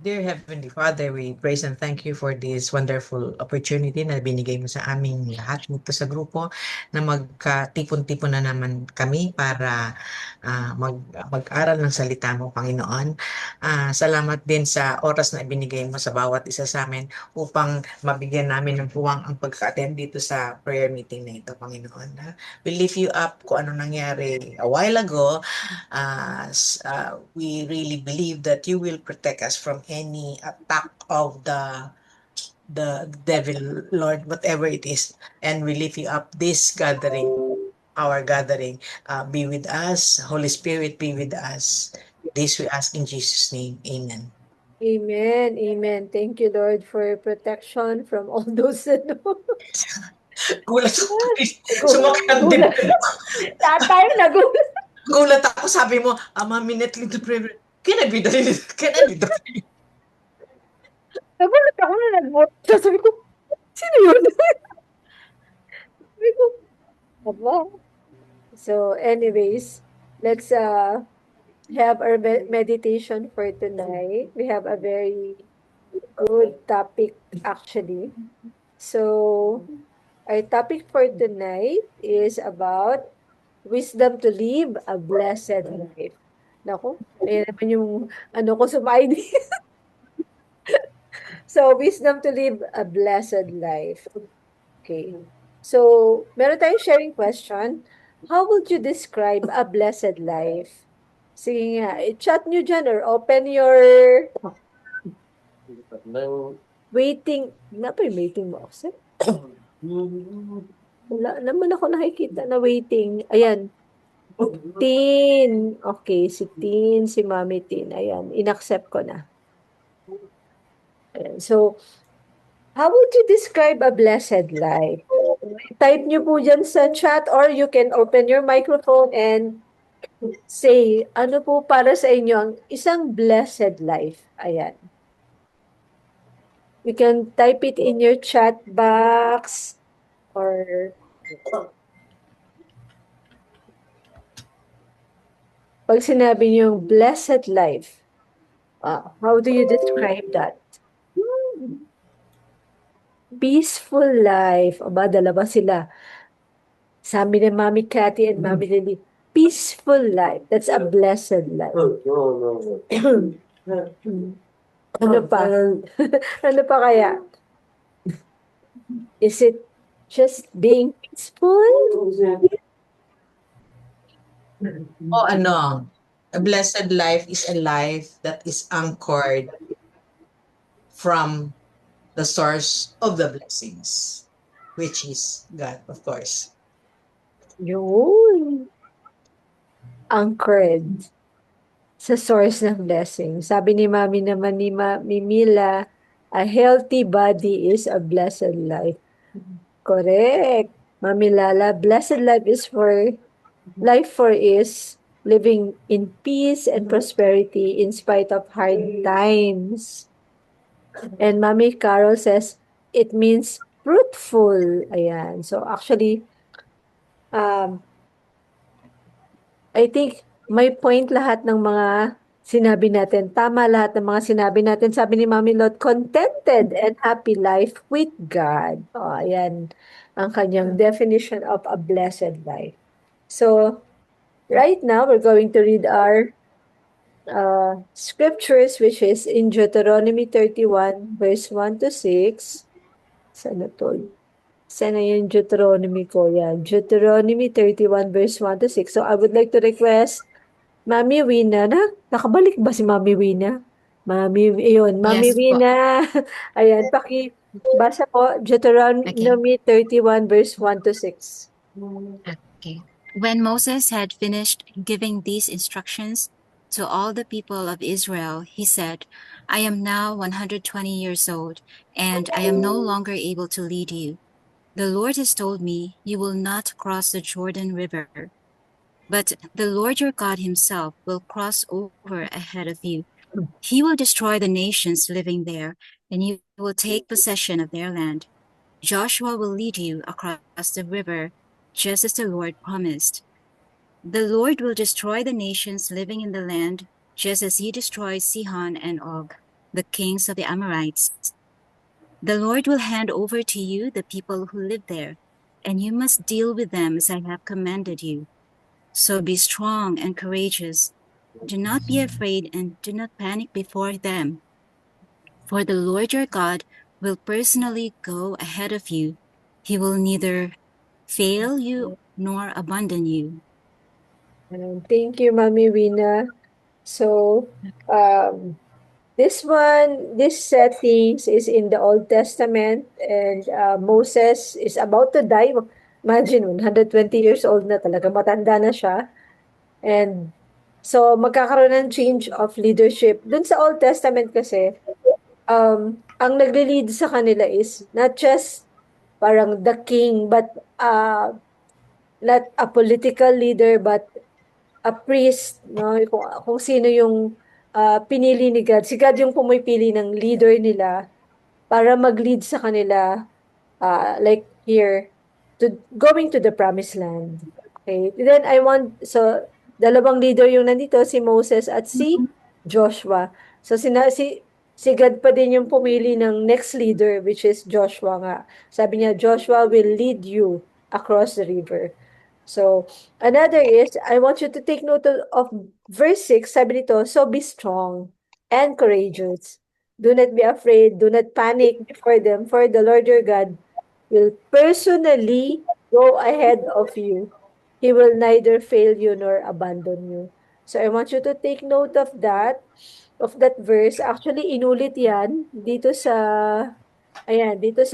Dear Heavenly Father, we praise and thank you for this wonderful opportunity na binigay mo sa aming lahat dito sa grupo na magkatipon-tipon na naman kami para mag-aral ng salita mo, Panginoon. Salamat din sa oras na ibinigay mo sa bawat isa sa amin upang mabigyan namin ng puwang ang pagka-attend dito sa prayer meeting na ito, Panginoon. We lift you up kung ano nangyari a while ago. We really believe that you will protect us from any attack of the devil, Lord, whatever it is, and we lift you up this gathering, our gathering. Be with us, Holy Spirit, be with us. This we ask in Jesus' name. Amen. Amen. Amen. Thank you, Lord, for your protection from all those ano. Gulat ako. Sumakit ang Nagulat. dibdib ko. Lahat tayo nagulat. Gulat ako, sabi mo, minute to prayer. Can I be the Can I be the Nagulat ako na nagulat. Sabi ko, sino yun? Sabi ko, aba. So, anyways, let's have our meditation for tonight. We have a very good topic, actually. So, our topic for tonight is about wisdom to live a blessed life. Naku, ayan naman yung ano ko sumay. So, wisdom to live a blessed life. Okay. So, meron tayong sharing question. How would you describe a blessed life? Sige nga, i-chat nyo dyan or open your waiting. Na pa yung waiting box? Wala naman ako nakikita na waiting. Ayan. Tin. Okay, si Tin, si Mami Tin. Ayan, inaccept ko na. Ayan. So, how would you describe a blessed life? Type nyo po dyan sa chat or you can open your microphone and say, ano po para sa inyo ang isang blessed life? Ayan. You can type it in your chat box or pag sinabi niyo blessed life, how do you describe that? Peaceful life. Aba, dalawa sila. Sabi ni Mami Cathy and Mami Lily, peaceful life. That's a blessed life. Ano pa? Ano pa kaya? Is it just being peaceful? A blessed life is a life that is anchored from the source of the blessings, which is God, of course. Yun. Anchored sa source ng blessing. Sabi ni Mami naman ni Mila, a healthy body is a blessed life. Correct. Mami Lala, blessed life for is living in peace and prosperity in spite of hard times. And Mami Carol says, it means fruitful. Ayan. So actually, I think may point lahat ng mga sinabi natin. Tama lahat ng mga sinabi natin. Sabi ni Mami Lot, contented and happy life with God. O, ayan ang kanyang definition of a blessed life. So, right now, we're going to read our scriptures, which is in Deuteronomy 31, verse 1 to 6. Sana to? Sana yung Deuteronomy ko? Yan. Deuteronomy 31, verse 1 to 6. So, I would like to request Mami Wina nakabalik ba si Mami Wina? Mami Yes po. Wina. Ayan, basa po, Deuteronomy 31, verse 1 to 6. Okay. When Moses had finished giving these instructions to all the people of Israel, he said, I am now 120 years old, and I am no longer able to lead you. The Lord has told me, you will not cross the Jordan River. But the Lord your God himself will cross over ahead of you. He will destroy the nations living there, and you will take possession of their land. Joshua will lead you across the river, just as the Lord promised. The Lord will destroy the nations living in the land, just as he destroyed Sihon and Og. the kings of the Amorites. The Lord will hand over to you the people who live there, and you must deal with them as I have commanded you. So be strong and courageous. Do not be afraid and do not panic before them. For the Lord your God will personally go ahead of you. He will neither fail you nor abandon you. Thank you, Mami Wina. So, this settings is in the Old Testament, and Moses is about to die. Imagine, 120 years old na talaga, matanda na siya. And so, magkakaroon ng change of leadership. Dun sa Old Testament kasi, ang nagle-lead sa kanila is not just parang the king, but not a political leader, but a priest, no? Kung sino yung pinili ni God. Si God yung pumipili ng leader nila para mag-lead sa kanila, like here, to going to the promised land. Okay? Then so, dalawang leader yung nandito, si Moses at si Joshua. So, si God pa din yung pumili ng next leader, which is Joshua nga. Sabi niya, Joshua will lead you across the river. So, another is, I want you to take note of verse 6, sabi nito, so be strong and courageous. Do not be afraid, do not panic before them, for the Lord your God will personally go ahead of you. He will neither fail you nor abandon you. So, I want you to take note of that verse. Actually, inulit yan dito sa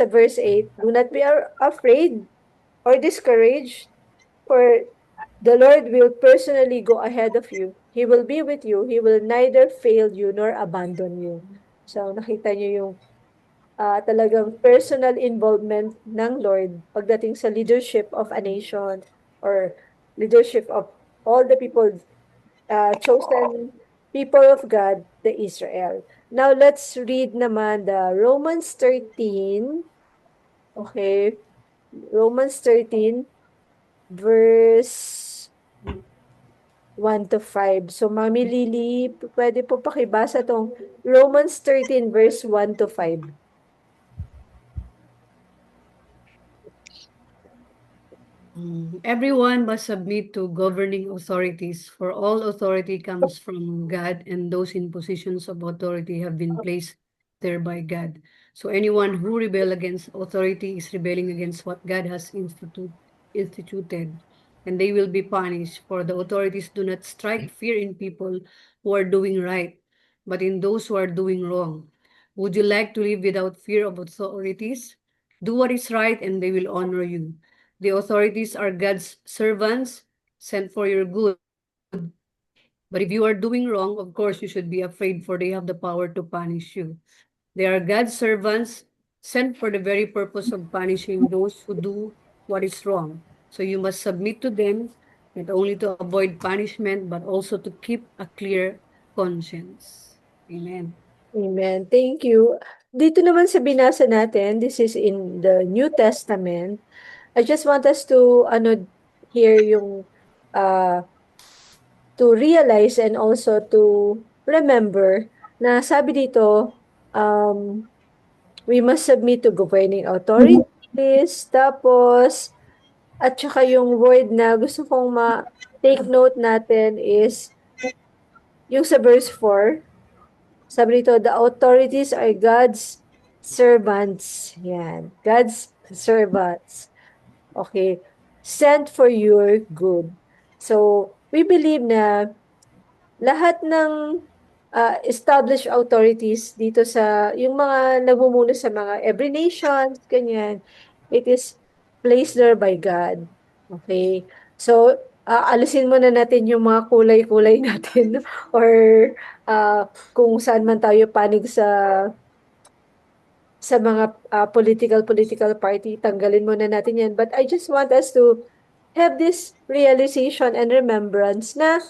verse 8. Do not be afraid or discouraged, for the Lord will personally go ahead of you. He will be with you. He will neither fail you nor abandon you. So, nakita niyo yung talagang personal involvement ng Lord pagdating sa leadership of a nation or leadership of all the people, chosen people of God, the Israel. Now, let's read naman the Romans 13. Okay. Romans 13, verse 1 to 5. So, Mami Lily, pwede po pakibasa tong Romans 13, verse 1 to 5. Everyone must submit to governing authorities, for all authority comes from God, and those in positions of authority have been placed there by God. So anyone who rebel against authority is rebelling against what God has instituted, and they will be punished. For the authorities do not strike fear in people who are doing right, but in those who are doing wrong. Would you like to live without fear of authorities? Do what is right, and they will honor you. The authorities are God's servants sent for your good. But if you are doing wrong, of course, you should be afraid, for they have the power to punish you. They are God's servants sent for the very purpose of punishing those who do what is wrong. So you must submit to them, not only to avoid punishment, but also to keep a clear conscience. Amen. Amen. Thank you. Dito naman sa binasa natin, this is in the New Testament. I just want us to hear yung to realize and also to remember na sabi dito, we must submit to governing authorities, tapos at saka yung word na gusto kong take note natin is yung sa verse 4. Sabi dito, the authorities are God's servants. Yan. God's servants. Okay. Sent for your good. So, we believe na lahat ng established authorities dito sa, yung mga namumuno sa mga every nation, ganyan, it is placed there by God. Okay? So, alisin muna natin yung mga kulay-kulay natin or kung saan man tayo panig sa mga political party, tanggalin muna natin yan. But I just want us to have this realization and remembrance na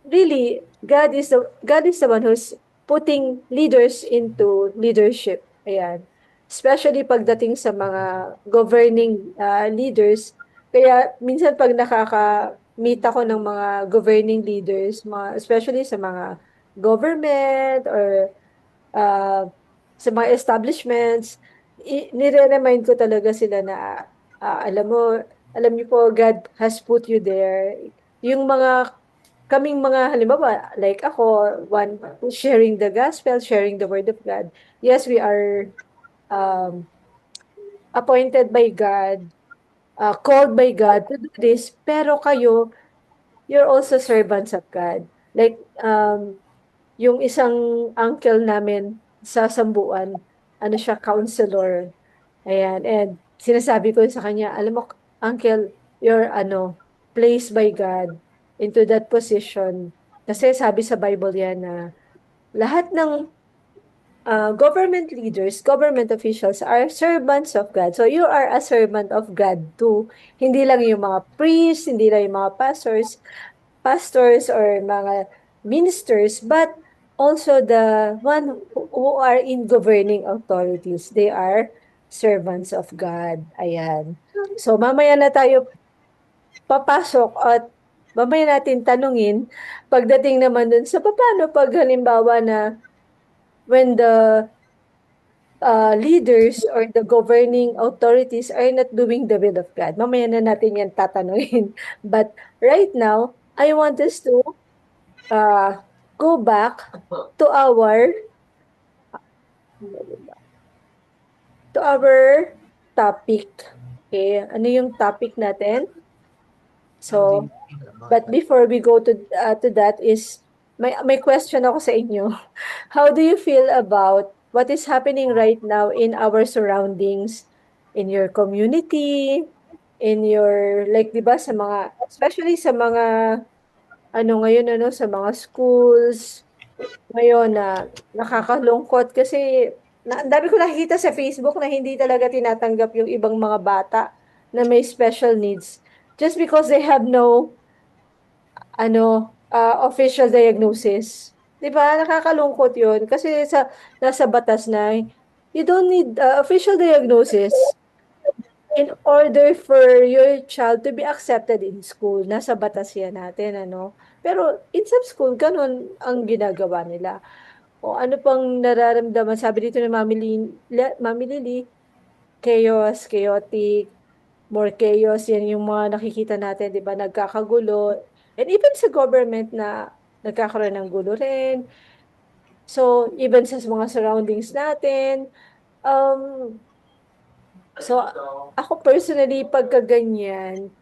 really, God is the one who's putting leaders into leadership. Ayan. Especially pagdating sa mga governing leaders. Kaya minsan pag nakaka-meet ako ng mga governing leaders, especially sa mga government or sa mga establishments, nire-remind ko talaga sila na alam niyo po, God has put you there. Yung kaming mga, halimbawa, like ako, one, sharing the gospel, sharing the word of God. Yes, we are um, appointed by God, called by God to do this, pero kayo, you're also servants of God. Like, yung isang uncle namin sa Sambuan, ano siya, counselor. Ayan, and sinasabi ko sa kanya, alam mo, uncle, you're placed by God into that position. Kasi sabi sa Bible yan na lahat ng government leaders, government officials are servants of God. So you are a servant of God too. Hindi lang yung mga priests, hindi lang yung mga pastors or mga ministers, but also the one who are in governing authorities. They are servants of God. Ayan. So mamaya na tayo papasok at mamaya natin tanungin pagdating naman dun sa paano pag halimbawa na when the leaders or the governing authorities are not doing the will of God. Mamaya na natin yan tatanungin. But right now, I want us to uh, go back to our topic. Okay, ano yung topic natin? So, but before we go to that is may question ako sa inyo. How do you feel about what is happening right now in our surroundings, in your community, in your like 'di ba sa mga especially sa mga ngayon sa mga schools ngayon na nakakalungkot kasi ang dami ko nakikita sa Facebook na hindi talaga tinatanggap yung ibang mga bata na may special needs just because they have no official diagnosis. 'Di ba? Nakakalungkot 'yun kasi nasa batas na you don't need official diagnosis in order for your child to be accepted in school. Nasa batas 'yan natin, ano. Pero in some school ganun ang ginagawa nila. O ano pang nararamdaman, sabi dito ni Mami Lily, chaos, chaotic, more chaos, yan yung mga nakikita natin, di ba, nagkakagulo. And even sa government na nagkakaroon ng gulo rin. So, even sa mga surroundings natin. So, ako personally, pagka ganyan,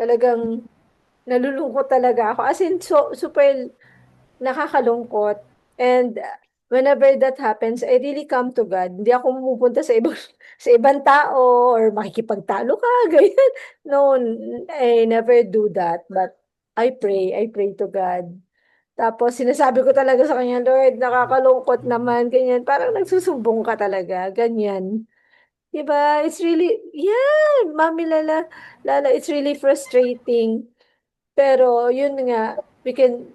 talagang nalulungkot talaga ako. As in, super nakakalungkot. And whenever that happens, I really come to God. Hindi ako pumupunta sa ibang sa ibang tao or makikipagtalo ka, ganyan. No, I never do that. But I pray to God. Tapos sinasabi ko talaga sa kanya, Lord, nakakalungkot naman, ganyan. Parang nagsusumbong ka talaga, ganyan. Diba? It's really, yeah, Mami Lala, it's really frustrating. Pero yun nga, we can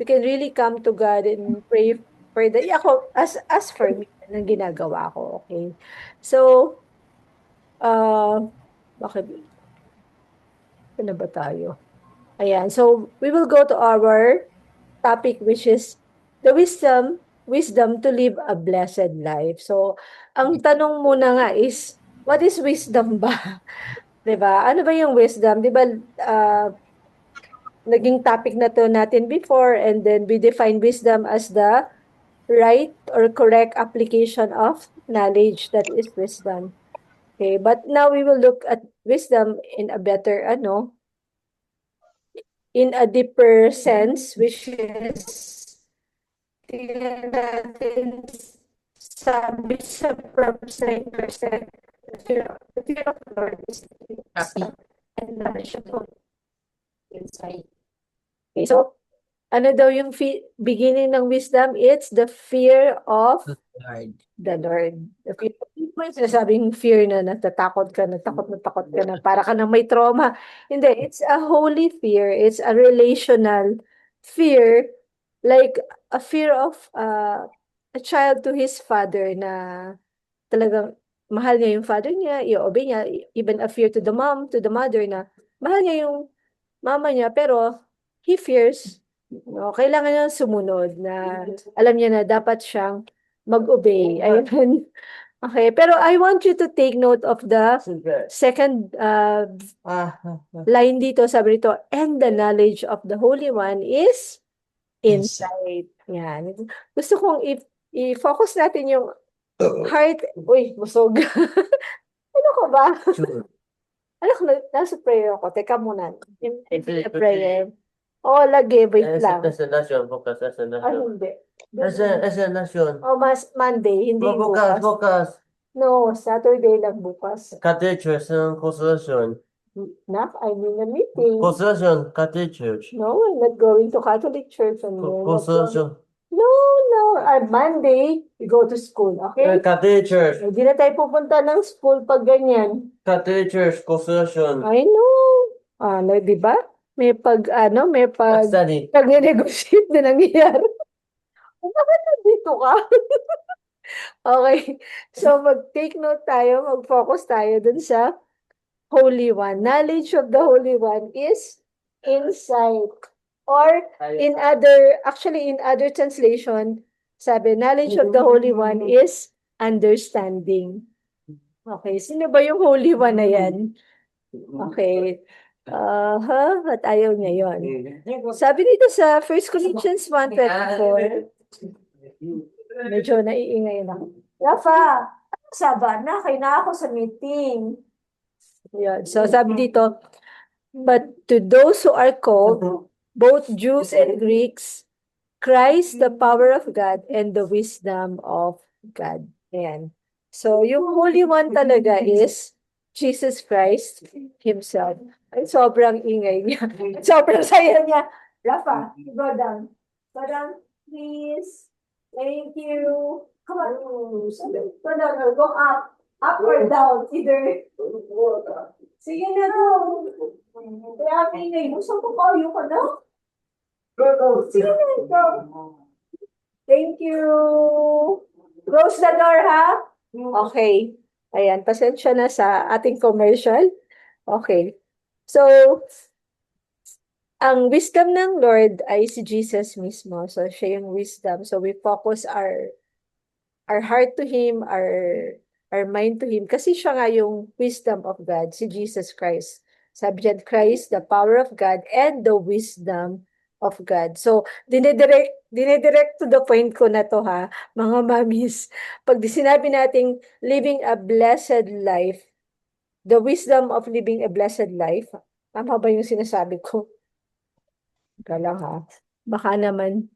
really come to God and pray for the ako as for me ng ginagawa ko, okay? So, bakit ano ba tayo? Ayan, so we will go to our topic which is the wisdom to live a blessed life. So, ang tanong muna nga is what is wisdom ba? 'Di ba? Ano ba yung wisdom? 'Di ba naging topic na to natin before and then we define wisdom as the right or correct application of knowledge, that is wisdom. Okay, but now we will look at wisdom in a better in a deeper sense, which is tingnan natin sabi sa Proverbs 9%, the fear of the Lord is wisdom and knowledge of all insight. Okay, so ano daw yung beginning ng wisdom? It's the fear of Lord. the Lord. The fear, hindi mo yung sinasabing fear na natatakot ka, natakot ka na, para ka na may trauma. Hindi, it's a holy fear. It's a relational fear, like a fear of a child to his father na talagang mahal niya yung father niya, i-obey niya, even a fear to the mother na mahal niya yung mama niya, pero he fears No, kailangan niya sumunod na alam niya na dapat siyang mag-obey. Ayun. Okay, pero I want you to take note of the second line dito, sabi dito, and the knowledge of the Holy One is insight. Yan. Gusto kong i-focus natin yung heart. Uy, busog. Ano ko ba? Ano ko, nasa prayer ako. Teka muna. Yung prayer. Oh, lagi, wait lang. Esa nación, focus, esa Ay, nación. hindi. Esa nación. Oh, Monday, hindi Focus, bukas. focus. No, Saturday lang bukas. Cathedral, constellation. Nak, I'm in a meeting. Constellation, cathedral. No, I'm not going to Catholic Church. And we're not going- Constellation. No, Monday, we go to school, okay? Cathedral. Hindi na tayo pupunta ng school pag ganyan. Cathedral, constellation. I know. Ano, di ba? May Study. pag-negotiate na nangyayari. Bakit nandito ka? Okay. So, mag-take note tayo, mag-focus tayo dun sa Holy One. Knowledge of the Holy One is insight. Or in other translation, sabi, knowledge of the Holy One is understanding. Okay, sino ba yung Holy One na yan? Okay. At ayaw niya yon. Sabi dito sa 1 Corinthians 1:24, medyo naiingay na. Rafa, saba na, kayo na ako sa meeting. Yan. So sabi dito, but to those who are called, both Jews and Greeks, Christ, the power of God and the wisdom of God. Ayan. So yung Holy One talaga is Jesus Christ Himself. Ay, sobrang ingay niya. Sobrang saya niya. Rafa, go down. Go down, please. Thank you. Come on. Go down or go up. Up or down. Either. Sige na daw. Kaya ang ingay mo. Saan ko kayo ka na? Sige na, go. Thank you. Close the door, ha? Okay. Ayan, pasensya na sa ating commercial. Okay. So, ang wisdom ng Lord ay si Jesus mismo. So, siya yung wisdom. So, we focus our heart to Him, our mind to Him. Kasi siya nga yung wisdom of God, si Jesus Christ. Sabi dyan, Christ, the power of God and the wisdom of God. So, dinedirect to the point ko na to, ha, mga mamis. Pag sinabi nating living a blessed life, the wisdom of living a blessed life, tama ba yung sinasabi ko? Ika lang, ha. Baka naman.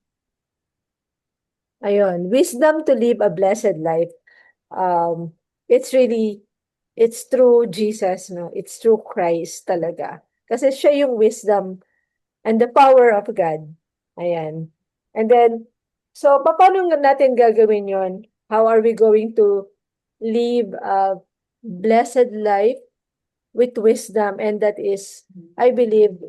Ayun, wisdom to live a blessed life. It's through Jesus, no? It's through Christ talaga. Kasi siya yung wisdom and the power of God. Ayan. And then, so, paano natin gagawin yon? How are we going to live a blessed life with wisdom? And that is, I believe,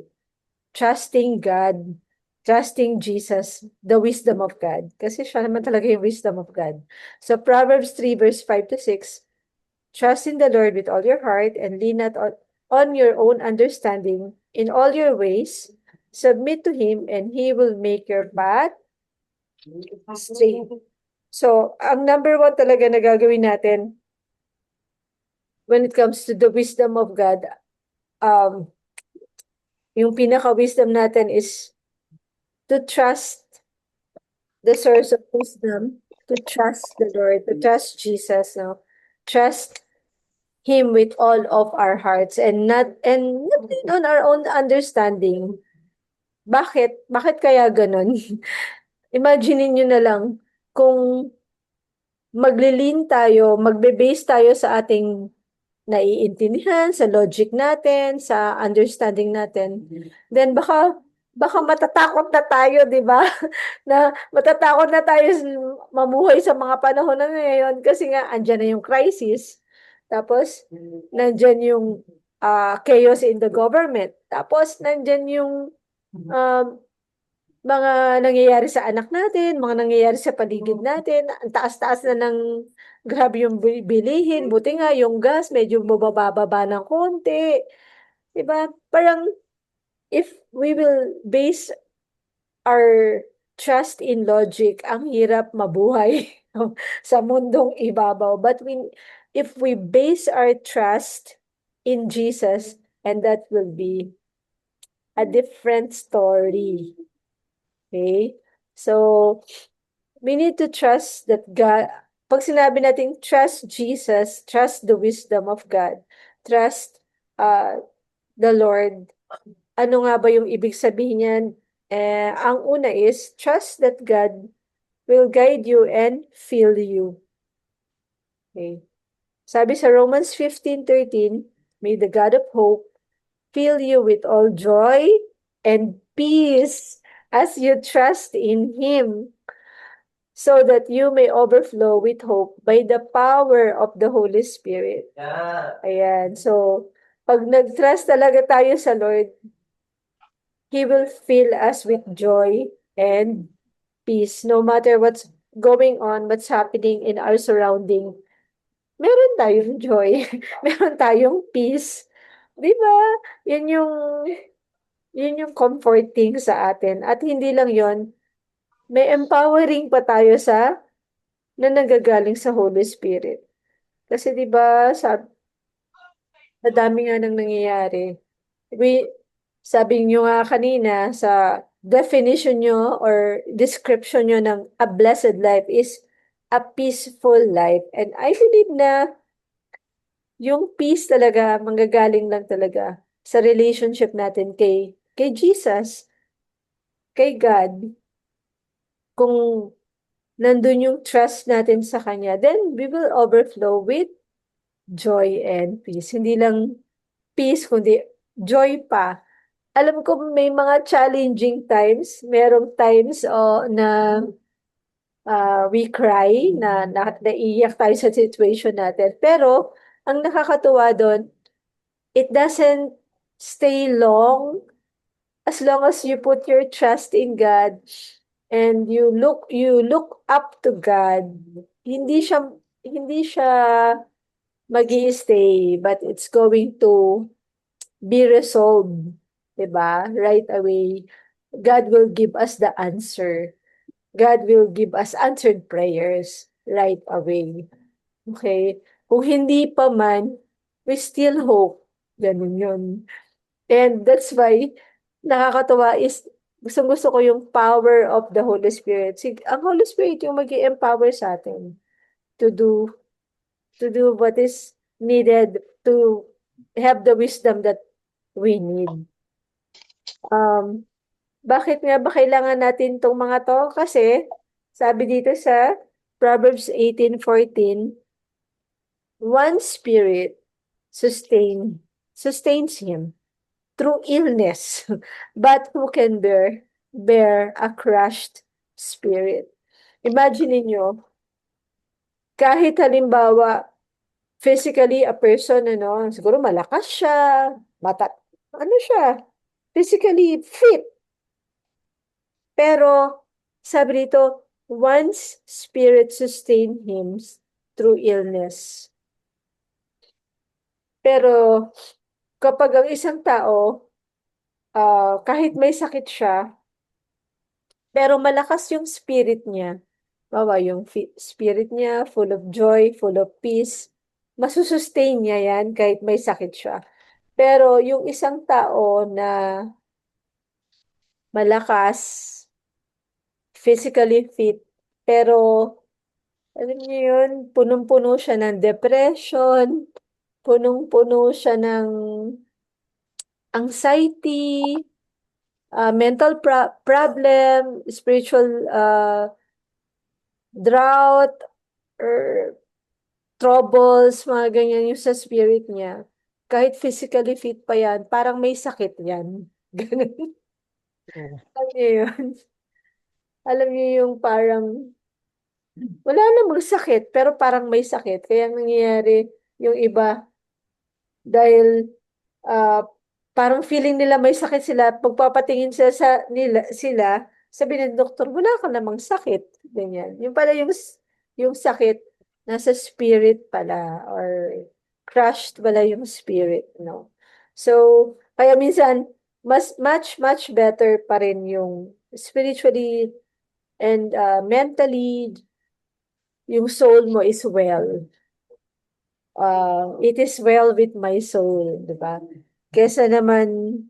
trusting God, trusting Jesus, the wisdom of God. Kasi siya naman talaga yung wisdom of God. So, Proverbs 3 verse 5 to 6, trust in the Lord with all your heart and lean not on your own understanding. In all your ways, submit to Him and He will make your path straight. So, ang number one talaga na gagawin natin when it comes to the wisdom of God, yung pinaka-wisdom natin is to trust the source of wisdom, to trust the Lord, to trust Jesus, no? Trust Him with all of our hearts and not on our own understanding. Bakit? Bakit kaya ganun? Imagine niyo na lang kung magbe-base tayo sa ating naiintindihan, sa logic natin, sa understanding natin, then baka matatakot na tayo, di ba? Na matatakot na tayo mamuhay sa mga panahon na ngayon kasi nga andyan na yung crisis. Tapos nandyan yung chaos in the government. Tapos nandyan yung mga nangyayari sa anak natin, mga nangyayari sa paligid natin. Ang taas-taas na ng grabe yung bilihin. Buti nga yung gas medyo bumababa ng konti. Diba? Parang if we will base our trust in logic, ang hirap mabuhay sa mundong ibabaw. But if we base our trust in Jesus, and that will be a different story. Okay? So, we need to trust that God, pag sinabi natin trust Jesus, trust the wisdom of God, trust the Lord, ano nga ba yung ibig sabihin niyan? Ang una is, trust that God will guide you and fill you. Okay. Sabi sa Romans 15:13, may the God of hope fill you with all joy and peace as you trust in Him, so that you may overflow with hope by the power of the Holy Spirit. Yeah. Ayan. So, pag nag-trust talaga tayo sa Lord, He will fill us with joy and peace. No matter what's going on, what's happening in our surrounding, meron tayong joy, meron tayong peace. Di ba? Yun yung comforting sa atin. At hindi lang yon, may empowering pa tayo na nanggagaling sa Holy Spirit. Kasi di ba, sa dami nga nang nangyayari. Sabi nyo nga kanina, sa definition nyo or description nyo ng a blessed life is a peaceful life. And I believe na yung peace talaga, manggagaling lang talaga sa relationship natin kay Jesus, kay God. Kung nandun yung trust natin sa Kanya, then we will overflow with joy and peace. Hindi lang peace, kundi joy pa. Alam ko may mga challenging times, merong times na we cry, na naiiyak tayo sa situation natin. Pero, ang nakakatuwa doon, it doesn't stay long as you put your trust in God and you look up to God. Hindi siya magi-stay, but it's going to be resolved, 'di ba? Right away. God will give us the answer. God will give us answered prayers right away. Okay? Kung hindi pa man, we still hope. Ganun yun. And that's why, nakakatawa is, gusto ko yung power of the Holy Spirit. Ang Holy Spirit yung mag-i-empower sa atin to do what is needed to have the wisdom that we need. Bakit nga ba kailangan natin tong mga to? Kasi, sabi dito sa Proverbs 18:14, one spirit sustains him through illness, but who can bear a crushed spirit? Imagine niyo, kahit halimbawa, physically a person, siguro malakas siya, physically fit. Pero, sabi dito, one's spirit sustain him through illness. Pero, kapag ang isang tao, kahit may sakit siya, pero malakas yung spirit niya, yung spirit niya, full of joy, full of peace, masusustain niya yan kahit may sakit siya. Pero yung isang tao na malakas, physically fit, pero alam niyo yun, punong-puno siya ng depression, punong-puno siya ng anxiety, mental problem, spiritual drought, or troubles, mga ganyan yung sa spirit niya. Kahit physically fit pa yan, parang may sakit yan. Ganun. Alam niyo yun? Alam niyo yung parang, wala namang sakit, pero parang may sakit. Kaya nangyayari yung iba, dahil parang feeling nila may sakit sila, pagpapatingin sila, sabi ng doktor, wala ka namang sakit. Ganyan. Yung pala yung sakit, nasa spirit pala, or crushed pala yung spirit, no? So, kaya minsan, much better pa rin yung spiritually and mentally, yung soul mo is well. It is well with my soul, di ba? Kesa naman,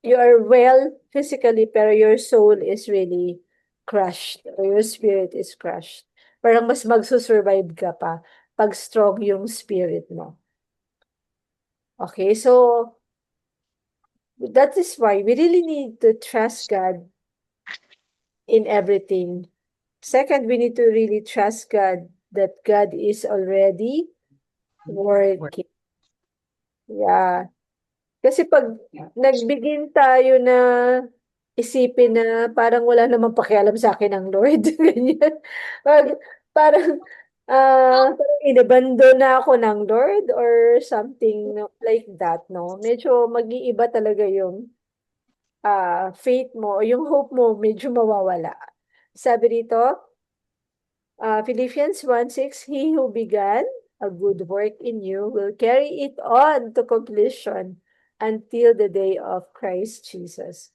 you are well physically, pero your soul is really crushed, or your spirit is crushed. Parang mas magsusurvive ka pa pag strong yung spirit mo. Okay, so that is why we really need to trust God in everything. Second, we need to really trust God that God is already working. Yeah. Kasi pag nagbigin tayo na isipin na parang wala namang pakialam sa akin ang Lord, ganyan. Pag, parang, parang inabandon na ako ng Lord or something like that, no? Medyo mag-iiba talaga yung faith mo, o yung hope mo, medyo mawawala. Sabi dito, Philippians 1:6, He who began a good work in you will carry it on to completion until the day of Christ Jesus.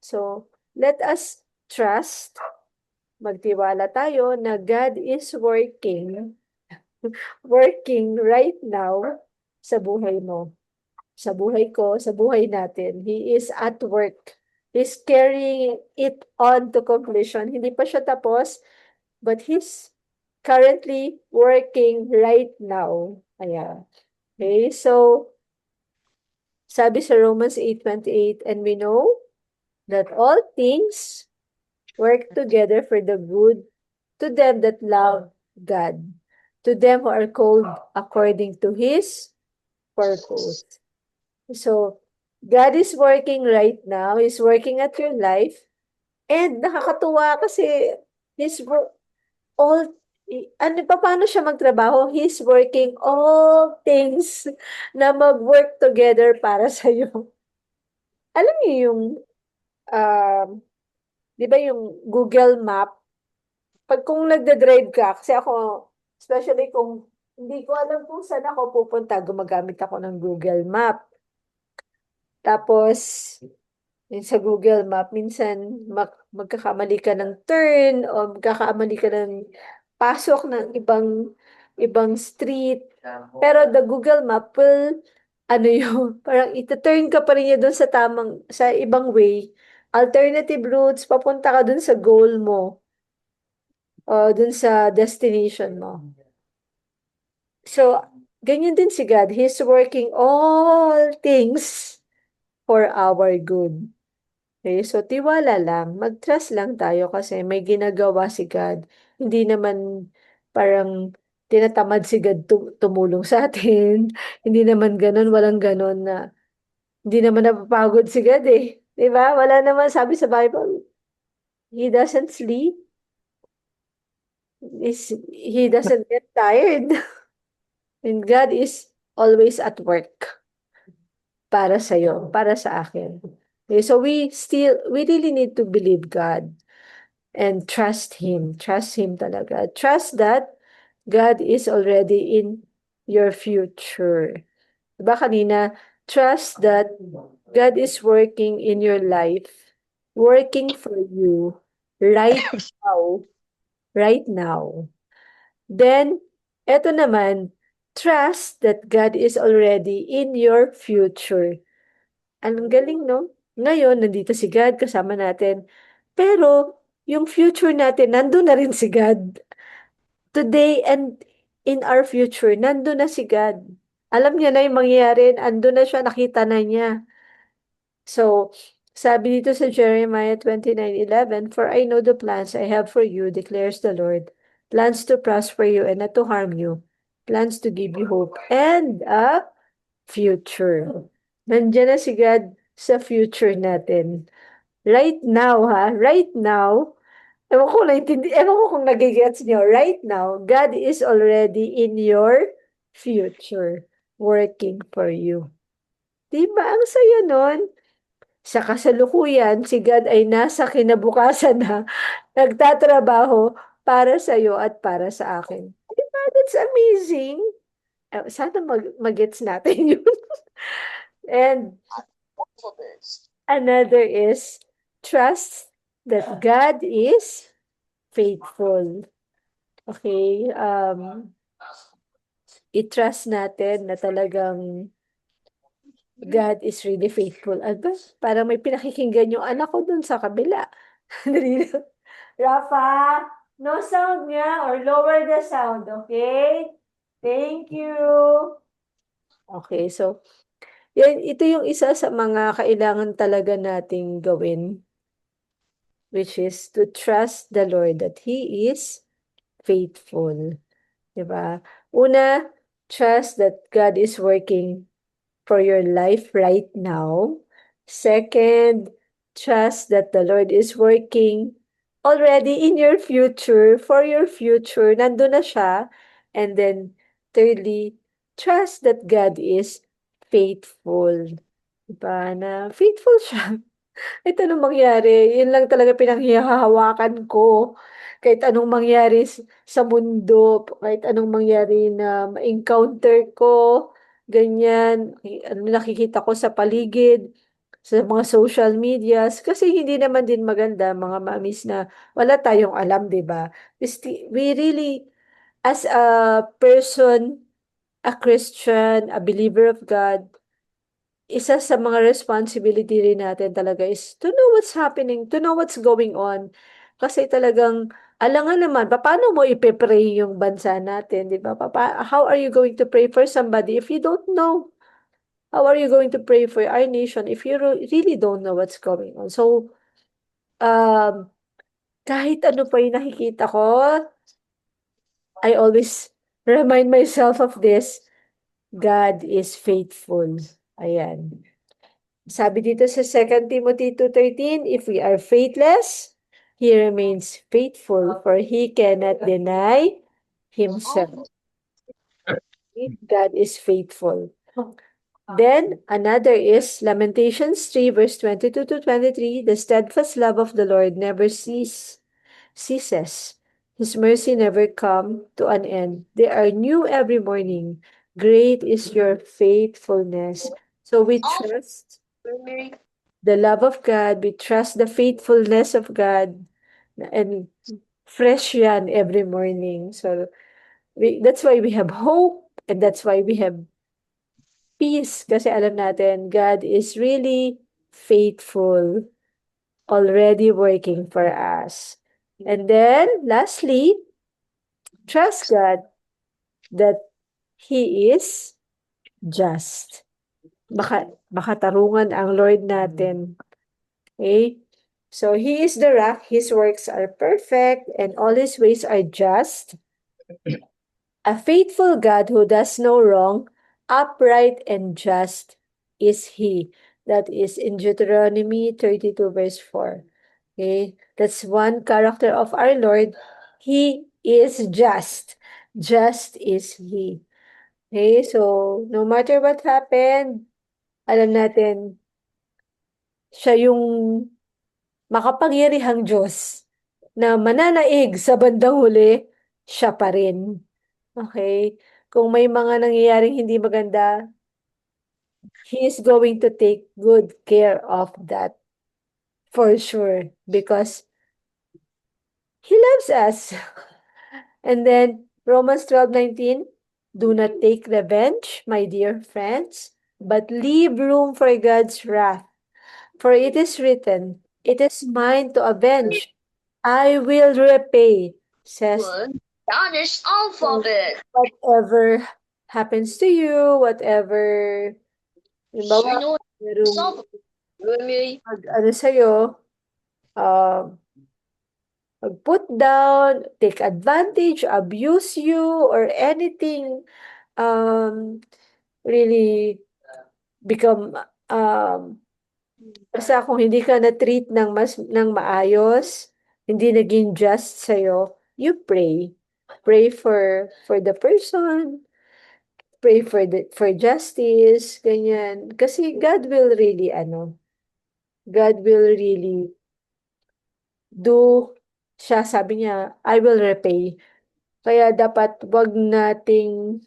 So, let us trust, magtiwala tayo na God is working right now sa buhay mo, sa buhay ko, sa buhay natin. He is at work. He's carrying it on to completion. Hindi pa siya tapos, but He's currently working right now. Ayan. Okay, so, sabi sa Romans 8:28, and we know that all things work together for the good to them that love God, to them who are called according to His purpose. So, God is working right now. He's working at your life. And nakakatuwa kasi He's all, paano siya magtrabaho? He's working all things na mag-work together para sa'yo. Alam niyo yung, di ba yung Google Map? Pag kung nagda-drive ka, kasi ako, especially kung hindi ko alam kung saan ako pupunta, gumagamit ako ng Google Map. Tapos, yun sa Google Map, minsan magkakamali ka ng turn o magkakamali ka ng pasok ng ibang street. Pero the Google Map will, yun, parang ita-turn ka pa rin niya doon sa ibang way. Alternative routes, papunta ka doon sa goal mo o doon sa destination mo. So, ganyan din si God. He's working all things for our good. Okay, so tiwala lang, mag-trust lang tayo kasi may ginagawa si God. Hindi naman parang tinatamad si God tumulong sa atin. Hindi naman ganun, walang ganun na hindi naman napapagod si God eh. Diba? Wala naman sabi sa Bible, He doesn't sleep. He doesn't get tired. And God is always at work para sa'yo, para sa akin. Okay, so we really need to believe God and trust Him. Trust Him talaga. Trust that God is already in your future. Diba kanina, trust that God is working in your life, working for you right now. Right now. Then, eto naman, trust that God is already in your future. Ang galing, no? Ngayon, nandito si God, kasama natin. Pero, yung future natin, nandun na rin si God. Today and in our future, nandun na si God. Alam niya na yung mangyayari, andun na siya, nakita na niya. So, sabi dito sa Jeremiah 29:11, For I know the plans I have for you, declares the Lord. Plans to prosper you and not to harm you. Plans to give you hope and a future. Nandiyan na si God sa future natin. Right now, ha? Right now, ewan ko kung nagigets niyo. Right now, God is already in your future, working for you. Diba? Ang saya nun. Sa kasalukuyan, si God ay nasa kinabukasan na nagtatrabaho para sa iyo at para sa akin. Diba? That's amazing. Sana mag-gets natin yun. And another is, trust that God is faithful. Okay? I-trust natin na talagang God is really faithful. Aba, parang may pinakikinggan yung anak ko dun sa kabila. Dali lang. Rafa, no sound nga or lower the sound, okay? Thank you. Okay, so ito yung isa sa mga kailangan talaga nating gawin, which is to trust the Lord that He is faithful. Diba? Una, trust that God is working for your life right now. Second, trust that the Lord is working already in your future, for your future. Nandun na siya. And then, thirdly, trust that God is faithful. Diba? Na faithful siya. Kahit anong mangyari, yun lang talaga pinanghihahawakan ko. Kahit anong mangyari sa mundo, kahit anong mangyari na ma-encounter ko, ganyan, ano nakikita ko sa paligid, sa mga social medias, kasi hindi naman din maganda, mga mamis, na wala tayong alam, di ba? We really, as a person, a Christian, a believer of God, isa sa mga responsibility rin natin talaga is to know what's happening, to know what's going on. Kasi talagang, alangan naman, paano mo ipe-pray yung bansa natin, di ba? How are you going to pray for somebody if you don't know? How are you going to pray for our nation if you really don't know what's going on? So, um, kahit ano pa yung nakikita ko, I always remind myself of this, God is faithful. Ayan. Sabi dito sa 2 Timothy 2:13, if we are faithless, He remains faithful, for He cannot deny Himself. God is faithful. Then, another is Lamentations 3, verse 22 to 23, the steadfast love of the Lord never ceases. His mercy never come to an end. They are new every morning. Great is your faithfulness. So we trust the love of God, we trust the faithfulness of God, and fresh yan every morning. So that's why we have hope, and that's why we have peace, kasi alam natin, God is really faithful, already working for us. And then, lastly, trust God that He is just. Makatarungan ang Lord natin. Okay? So, He is the rock, His works are perfect, and all His ways are just. A faithful God who does no wrong, upright and just is He. That is in Deuteronomy 32 verse 4. Okay? That's one character of our Lord. He is just. Just is He. Okay? So, no matter what happened, alam natin, siya yung makapangyarihang Diyos na mananaig sa bandang huli, siya pa rin. Okay? Kung may mga nangyayaring hindi maganda, He is going to take good care of that for sure because He loves us. And then Romans 12:19, do not take revenge, my dear friends, but leave room for God's wrath. For it is written, it is mine to avenge. I will repay, says Spanish alphabet. whatever happens to you, whatever, halimbawa, merong ano sa'yo, put down, take advantage, abuse you, or anything, really become, basta kung hindi ka na-treat ng maayos, hindi naging just sa'yo, you pray. Pray for the person, pray for justice, ganyan. Kasi God will really, God will really do, siya sabi niya, I will repay. Kaya dapat wag nating,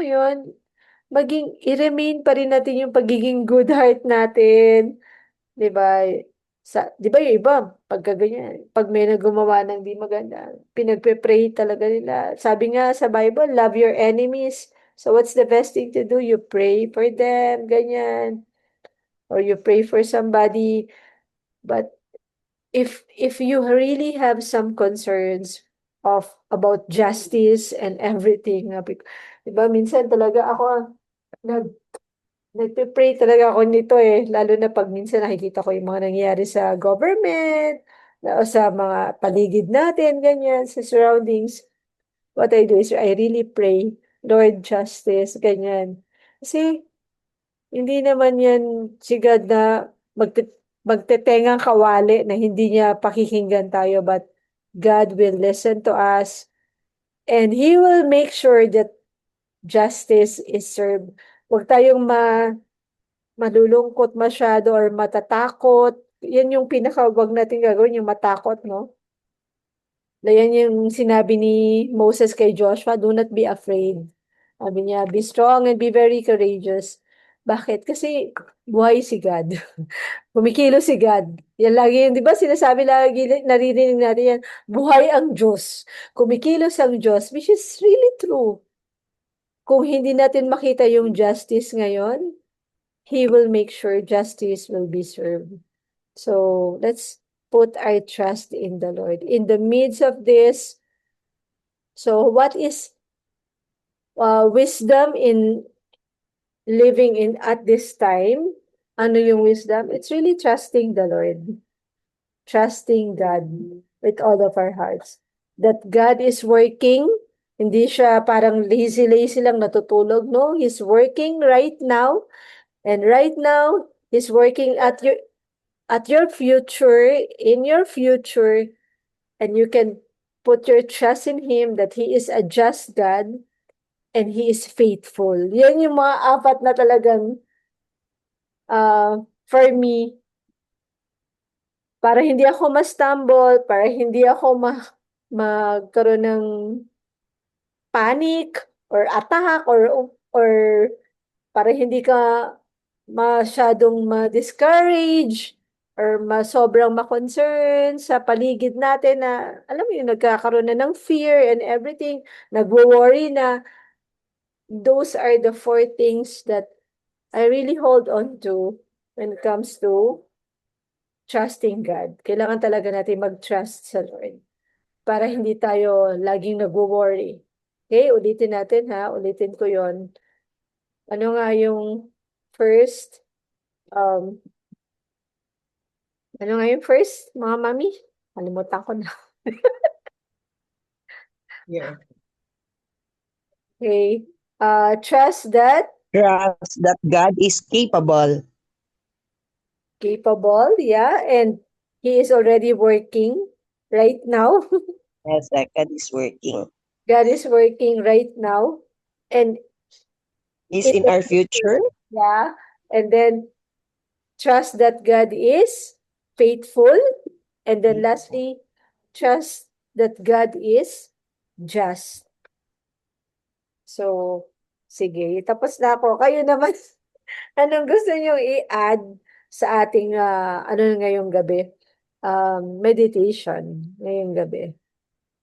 yun, i-remain pa rin natin yung pagiging good heart natin. 'Di ba? Di ba yung iba, pagka ganyan, pag may gumawa ng di maganda, pinagpe-pray talaga nila. Sabi nga sa Bible, love your enemies. So what's the best thing to do? You pray for them, ganyan. Or you pray for somebody. But if you really have some concerns about justice and everything, di ba, minsan talaga ako, nag nagpe-pray talaga ako nito eh, lalo na pag minsan nakikita ko yung mga nangyayari sa government, o sa mga paligid natin, ganyan, sa surroundings. What I do is I really pray, Lord, justice, ganyan. Kasi hindi naman yan si God na magtetengang kawali na hindi niya pakikinggan tayo, but God will listen to us and He will make sure that justice is served. Huwag tayong malulungkot masyado or matatakot. Yan yung pinaka-wag natin gagawin, yung matakot, no? Yan yung sinabi ni Moses kay Joshua, do not be afraid. Sabi niya, be strong and be very courageous. Bakit? Kasi buhay si God. Kumikilos si God. Yan lagi yun, di ba sinasabi lagi, naririnig natin yan, buhay ang Diyos. Kumikilos ang Diyos, which is really true. Kung hindi natin makita yung justice ngayon, He will make sure justice will be served. So let's put our trust in the Lord. In the midst of this, so what is wisdom in living in at this time? Ano yung wisdom? It's really trusting the Lord. Trusting God with all of our hearts. That God is working. Hindi siya parang lazy lang natutulog. No, He's working right now. And right now, He's working at your future, in your future, and you can put your trust in Him that He is a just God and He is faithful. Yan yung mga apat na talagang for me, para hindi ako ma-stumble, para hindi ako magkaroon ng panic or attack or para hindi ka masyadong ma-discourage or sobrang ma-concern sa paligid natin na, alam mo yun, nagkakaroon na ng fear and everything, nagwo-worry na. Those are the 4 things that I really hold on to when it comes to trusting God. Kailangan talaga natin mag-trust sa Lord para hindi tayo laging nagwo-worry. Okay, ulitin natin ha, ulitin ko yon. Ano nga yung first, ano nga yung first, mga mami? Kalimutan ko na. Yeah. Okay. Trust that Trust that God is capable. yeah, and He is already working right now. Yes, that God is working. God is working right now. And He's in our future. yeah, and then trust that God is faithful. And then lastly, trust that God is just. So, sige, tapos na ako. Kayo naman, anong gusto niyong i-add sa ating ngayong gabi? Meditation ngayong gabi.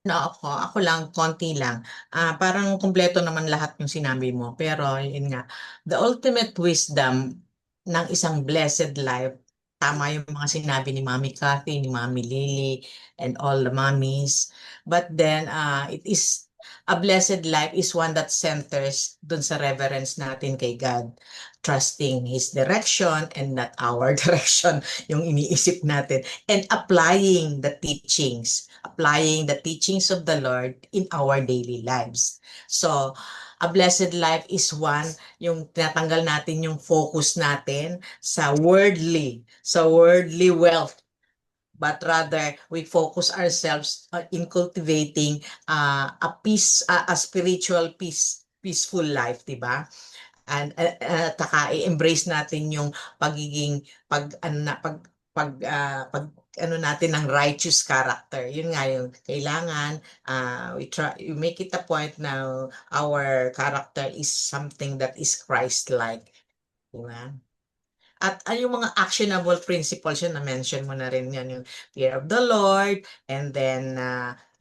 Ako lang, konti lang. Parang kumpleto naman lahat yung sinabi mo. Pero yun nga, the ultimate wisdom ng isang blessed life, tama yung mga sinabi ni Mami Cathy, ni Mami Lily, and all the mommies. But then, a blessed life is one that centers dun sa reverence natin kay God. Trusting His direction and not our direction, yung iniisip natin. And applying the teachings of the Lord in our daily lives. So, a blessed life is one, yung tinatanggal natin yung focus natin sa worldly wealth, but rather we focus ourselves in cultivating a spiritual peaceful life, di ba? And i-embrace natin yung pagiging ano natin ng righteous character. Yun nga yung kailangan we make it a point now our character is something that is Christ-like. Diba? At yung mga actionable principles yun, na-mention mo na rin yan, yung fear of the Lord, and then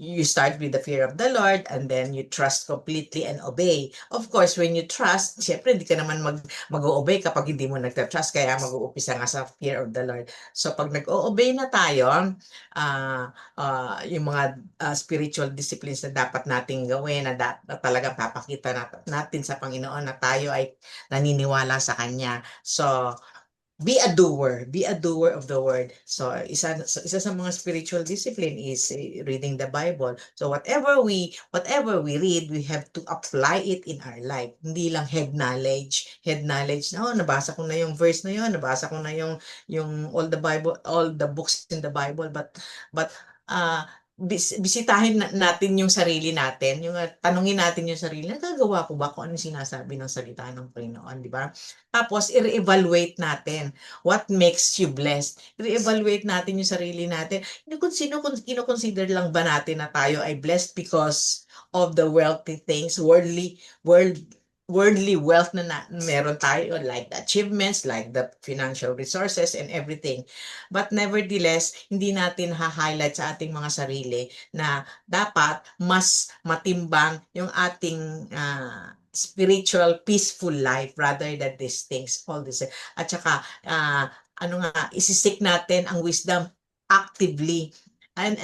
you start with the fear of the Lord, and then you trust completely and obey. Of course, when you trust, syempre hindi ka naman mag-o-obey kapag hindi mo nagta-trust, kaya mag-uumpisa nga sa fear of the Lord. So pag nag-o-obey na tayo, yung mga spiritual disciplines na dapat nating gawin, na talagang papakita natin sa Panginoon na tayo ay naniniwala sa Kanya. So, be a doer of the word. So isa sa mga spiritual discipline is reading the Bible. So whatever we read, we have to apply it in our life. Hindi lang head knowledge. Oh, nabasa ko na yung verse na yun, nabasa ko na yung all the books in the Bible, but bisitahin natin yung sarili natin, yung tanungin natin yung sarili, nagagawa ko ba kung ano yung sinasabi ng salita ng Panginoon, di ba? Tapos i-evaluate natin what makes you blessed. I-evaluate natin yung sarili natin. Kino-consider lang ba natin na tayo ay blessed because of the wealthy things, worldly wealth na meron tayo, like the achievements, like the financial resources and everything. But nevertheless, hindi natin ha-highlight sa ating mga sarili na dapat mas matimbang yung ating spiritual, peaceful life rather than these things, all this. At saka, isisik natin ang wisdom actively. And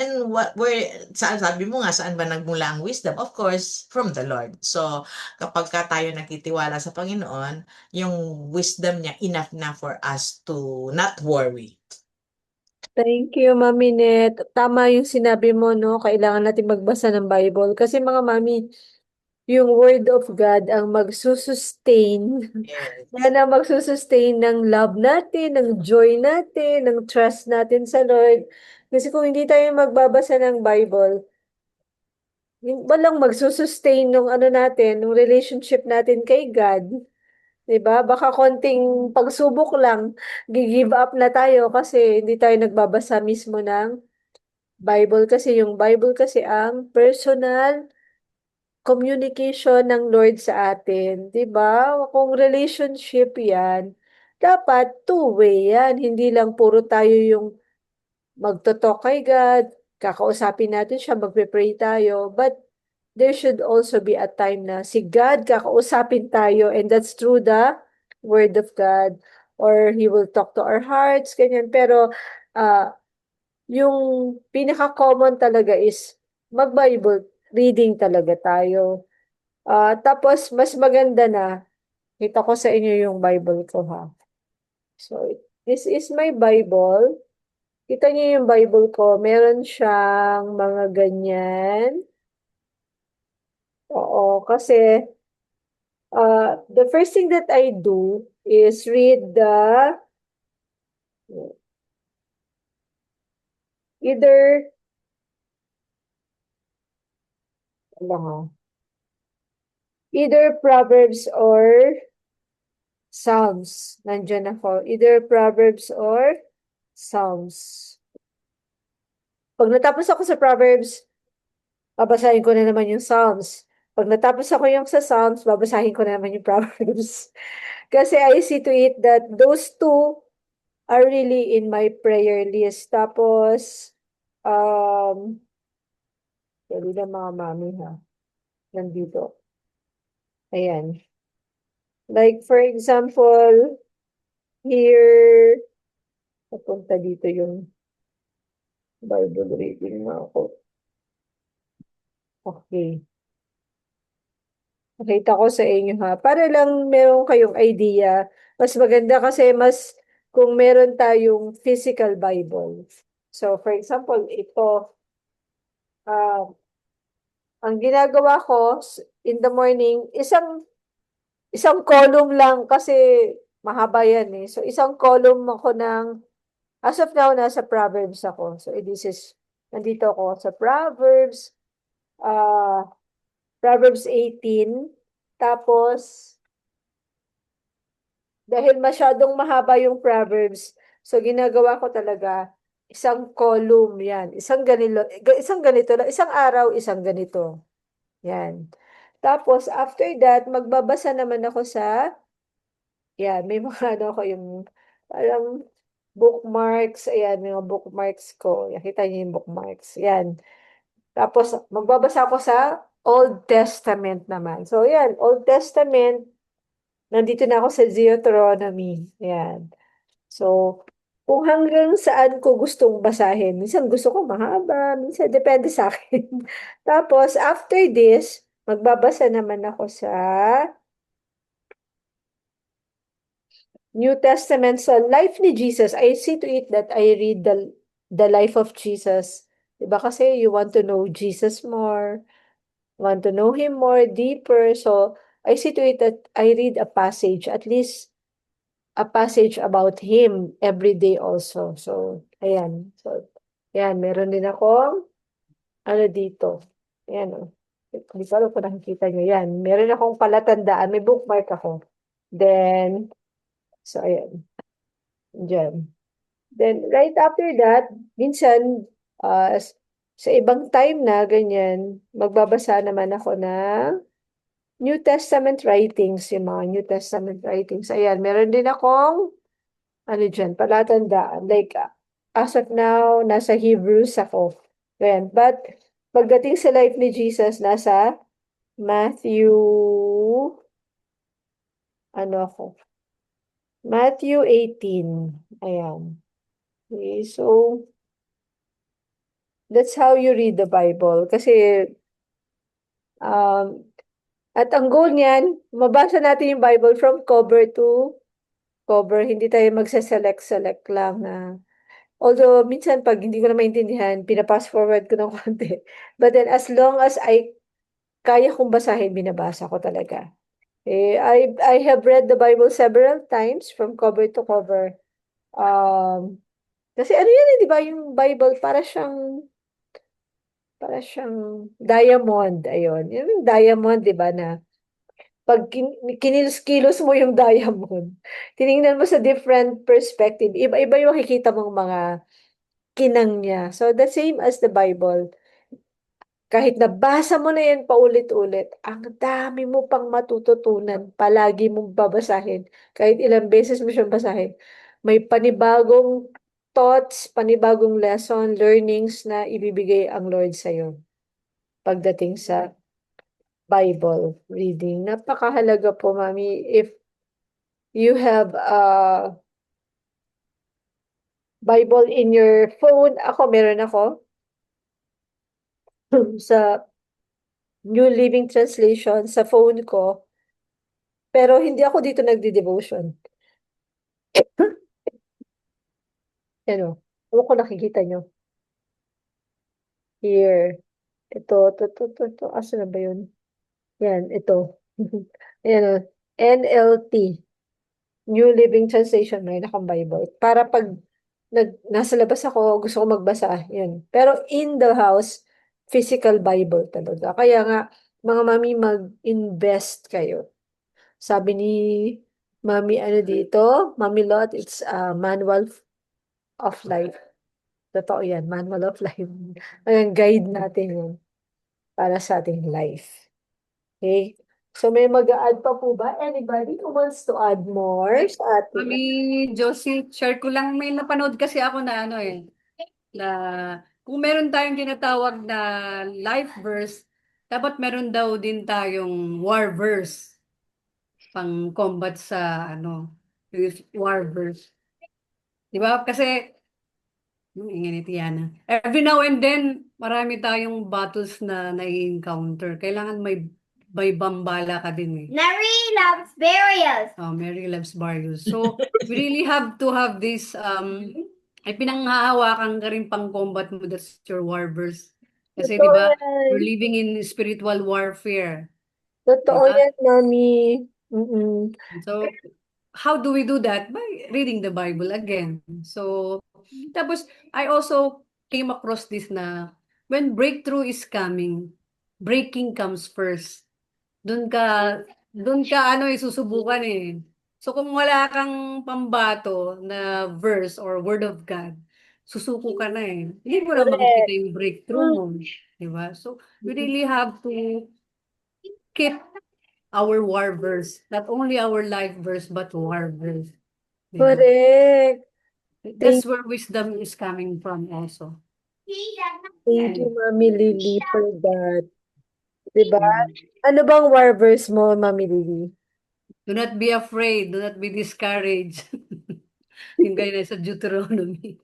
sabi mo nga, saan ba nagmula ang wisdom? Of course, from the Lord. So, kapag tayo nagtitiwala sa Panginoon, yung wisdom niya enough na for us to not worry. Thank you, Mami Net. Tama yung sinabi mo, no? Kailangan natin magbasa ng Bible. Kasi mga mami, yung Word of God ang magsusustain. Yes. Yan ang magsusustain ng love natin, ng joy natin, ng trust natin sa Lord. Kasi kung hindi tayo magbabasa ng Bible, walang magsusustain ng ano natin, ng relationship natin kay God. 'Di ba? Baka konting pagsubok lang, gi-give up na tayo kasi hindi tayo nagbabasa mismo ng Bible kasi yung Bible kasi ang personal communication ng Lord sa atin, 'di ba? Kung relationship 'yan, dapat two-way 'yan, hindi lang puro tayo yung magto-talk kay God, kakausapin natin siya, magpe-pray tayo, but there should also be a time na si God kakausapin tayo and that's through the Word of God or He will talk to our hearts, ganyan. Pero yung pinaka-common talaga is mag-Bible reading talaga tayo. Tapos, mas maganda na, kita ko sa inyo yung Bible ko ha. So, this is my Bible. Kita niyo yung Bible ko, meron siyang mga ganyan. Oo, kasi the first thing that I do is read either either Proverbs or Psalms. Nandiyan ako. Either Proverbs or Psalms. Pag natapos ako sa Proverbs, babasahin ko na naman yung Psalms. Pag natapos ako yung sa Psalms, babasahin ko na naman yung Proverbs. Kasi I see to it that those two are really in my prayer list. Tapos, dali na mga mami ha. Nandito. Ayan. Like, for example, here, papunta dito yung Bible reading na ako. Okay. Nakita ko sa inyo ha. Para lang meron kayong idea. Mas maganda kasi kung meron tayong physical Bible. So, for example, ito. Ang ginagawa ko in the morning, isang column lang kasi mahaba yan eh. So, isang column ako as of now, nasa Proverbs ako. So, nandito ako sa Proverbs, Proverbs 18. Tapos, dahil masyadong mahaba yung Proverbs, so ginagawa ko talaga, isang column yan. Isang ganito lang. Isang araw, isang ganito. Yan. Tapos, after that, magbabasa naman ako yan, may mga ano ko yung parang bookmarks, ayan, mga bookmarks ko. Nakita niyo yung bookmarks, yan. Tapos, magbabasa ako sa Old Testament naman. So, yan, Old Testament, nandito na ako sa Deuteronomy. Yan. So, kung hanggang saan ko gustong basahin. Minsan gusto ko mahaba, minsan depende sa akin. Tapos, after this, magbabasa naman ako sa New Testament. So, life ni Jesus, I see to it that I read the life of Jesus. Diba kasi you want to know Jesus more, want to know Him more deeper. So, I see to it that I read a passage, at least a passage about Him every day also. So, ayan. So, ayan, meron din akong, ano dito. Ayan, oh. Hindi ko alam kung nakikita nyo. Yan, meron akong palatandaan. May bookmark ako. Then, so, ayan. Diyan. Then, right after that, minsan, sa ibang time na, ganyan, magbabasa naman ako ng New Testament writings, yung mga New Testament writings. Ayan, meron din akong, ano dyan, palatandaan. Like, as of now, nasa Hebrews ako. Ayan. But, pagdating sa life ni Jesus, nasa Matthew, ano ako? Matthew 18. Ayan. Okay, so, that's how you read the Bible. Kasi, at ang goal niyan, mabasa natin yung Bible from cover to cover. Hindi tayo magsa-select lang na. Although, minsan pag hindi ko na maintindihan, pinapass forward ko ng konti. But then, as long as kaya kong basahin, binabasa ko talaga. I have read the Bible several times from cover to cover. Kasi ano yan di ba? Yung Bible, para siyang diamond. Ayun. Yung diamond, di ba, na pag kinilos-kilos mo yung diamond, tiningnan mo sa different perspective, iba-iba yung makikita mong mga kinang niya. So, the same as the Bible. Kahit nabasa mo na yan paulit-ulit, ang dami mo pang matututunan. Palagi mong babasahin. Kahit ilang beses mo siyang basahin. May panibagong thoughts, panibagong lesson, learnings na ibibigay ang Lord sa'yo pagdating sa Bible reading. Napakahalaga po, Mami. If you have a Bible in your phone, meron ako sa New Living Translation sa phone ko. Pero hindi ako dito nagdi-devotion. Ano? Ano ko nakikita nyo? Here. Ito. Asa na ba yun? Yan, ito. Ayan o. NLT. New Living Translation. May nakang Bible. Para pag nasa labas ako, gusto ko magbasa. Yan. Pero in the house, physical Bible talaga. Kaya nga, mga mami, mag-invest kayo. Sabi ni Mami, ano dito? Mami Lot, it's a manual of life. Totoo yan, manual of life. Ang guide natin yun para sa ating life. Okay? So may mag-a-add pa po ba? Anybody who wants to add more sa ating? Mami Josie, share ko lang, may napanood kasi ako na na kung meron tayong tinatawag na life verse, dapat meron daw din tayong war verse pang combat sa with war verse. Di ba? Kasi ingin ni Tiana. Every now and then, marami tayong battles na nai-encounter. Kailangan may bambala ka din eh. Mary loves burials. Oh, Mary loves Barrios. So, we really have to have this, ay pinanghahawakan ka rin pang combat mo, that's your war verse. Kasi, di Totoo ba, yan. we're living in spiritual warfare. Totoo Diba? yan, Mami. Mm-mm. So, how do we do that? By reading the Bible again. So, tapos, I also came across this na, when breakthrough is coming, breaking comes first. Doon ka, susubukan eh. So, kung wala kang pambato na verse or word of God, susuko ka na eh. Hindi mo na makikita Correct. yung breakthrough mo. Diba? So, we really have to keep our war verse. Not only our life verse, but war verse. Di ba? Correct. That's where wisdom is coming from also. Thank you, Mami Lily, for that. Diba? Mm. Ano bang war verse mo, Mami Lily? Do not be afraid, do not be discouraged. Yung gaya sa Deuteronomy.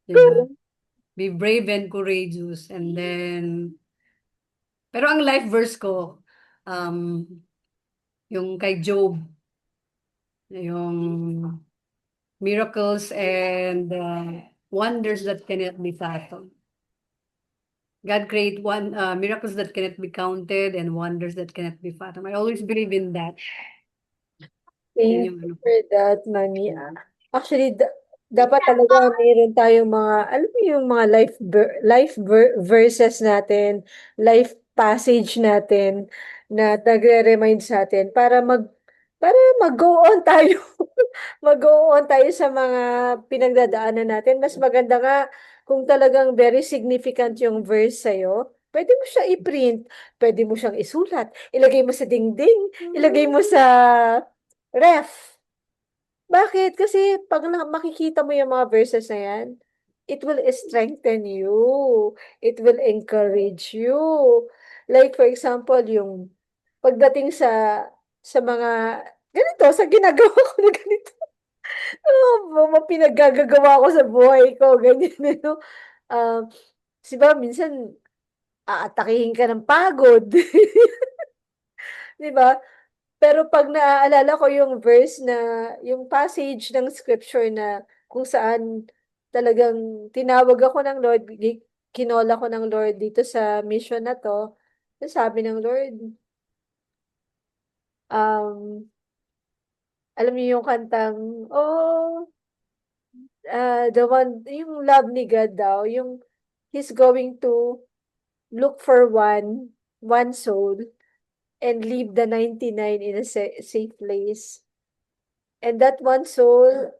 Diba? Be brave and courageous. And then, pero ang life verse ko, um, yung kay Job, yung miracles and wonders that cannot be fathomed. God create miracles that cannot be counted and wonders that cannot be fathomed. I always believe in that. Yun Thank yung you ano. for that, Mami. Actually, dapat talaga mayroon tayong mga, alam mo yung mga verses natin, life passage natin na nagre-remind sa atin para mag-go on tayo. Mag-go on tayo sa mga pinagdadaanan natin. Mas maganda nga kung talagang very significant yung verse sa'yo, pwede mo siya i-print, pwede mo siyang isulat, ilagay mo sa dingding, ilagay mo sa ref. Bakit? Kasi pag makikita mo yung mga verses na yan, it will strengthen you. It will encourage you. Like for example, yung pagdating sa mga ganito, sa ginagawa ko na ganito. Mga pinaggagawa ko sa buhay ko, ganyan, no? Um, diba, minsan, aatakihin ka ng pagod. Diba? Pero pag naaalala ko yung verse na, yung passage ng scripture na kung saan talagang tinawag ako ng Lord, kinola ko ng Lord dito sa mission na to, sabi ng Lord, um, alam niyo yung kantang, oh, the one, yung love ni God daw, yung He's going to look for one soul, and leave the 99 in a safe place. And that one soul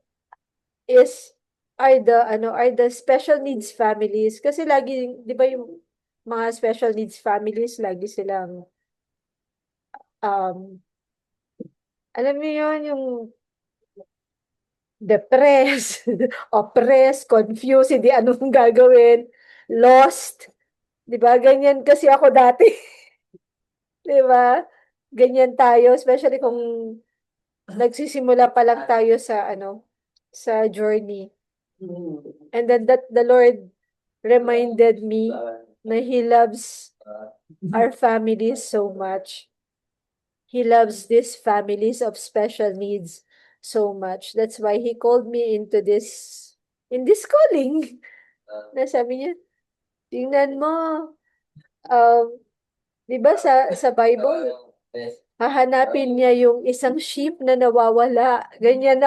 is are the special needs families kasi lagi 'di ba yung mga special needs families lagi silang um alam mo yun yung depressed, oppressed, confused, hindi anong gagawin, lost, 'di ba? Ganyan kasi ako dati, 'di ba? Ganyan tayo, especially kung nagsisimula pa lang tayo sa journey. And then that the Lord reminded me na He loves our families so much. He loves these families of special needs so much. That's why He called me into in this calling. Na sabi niya, tingnan mo, um, di ba sa Bible, hahanapin niya yung isang sheep na nawawala. Ganyan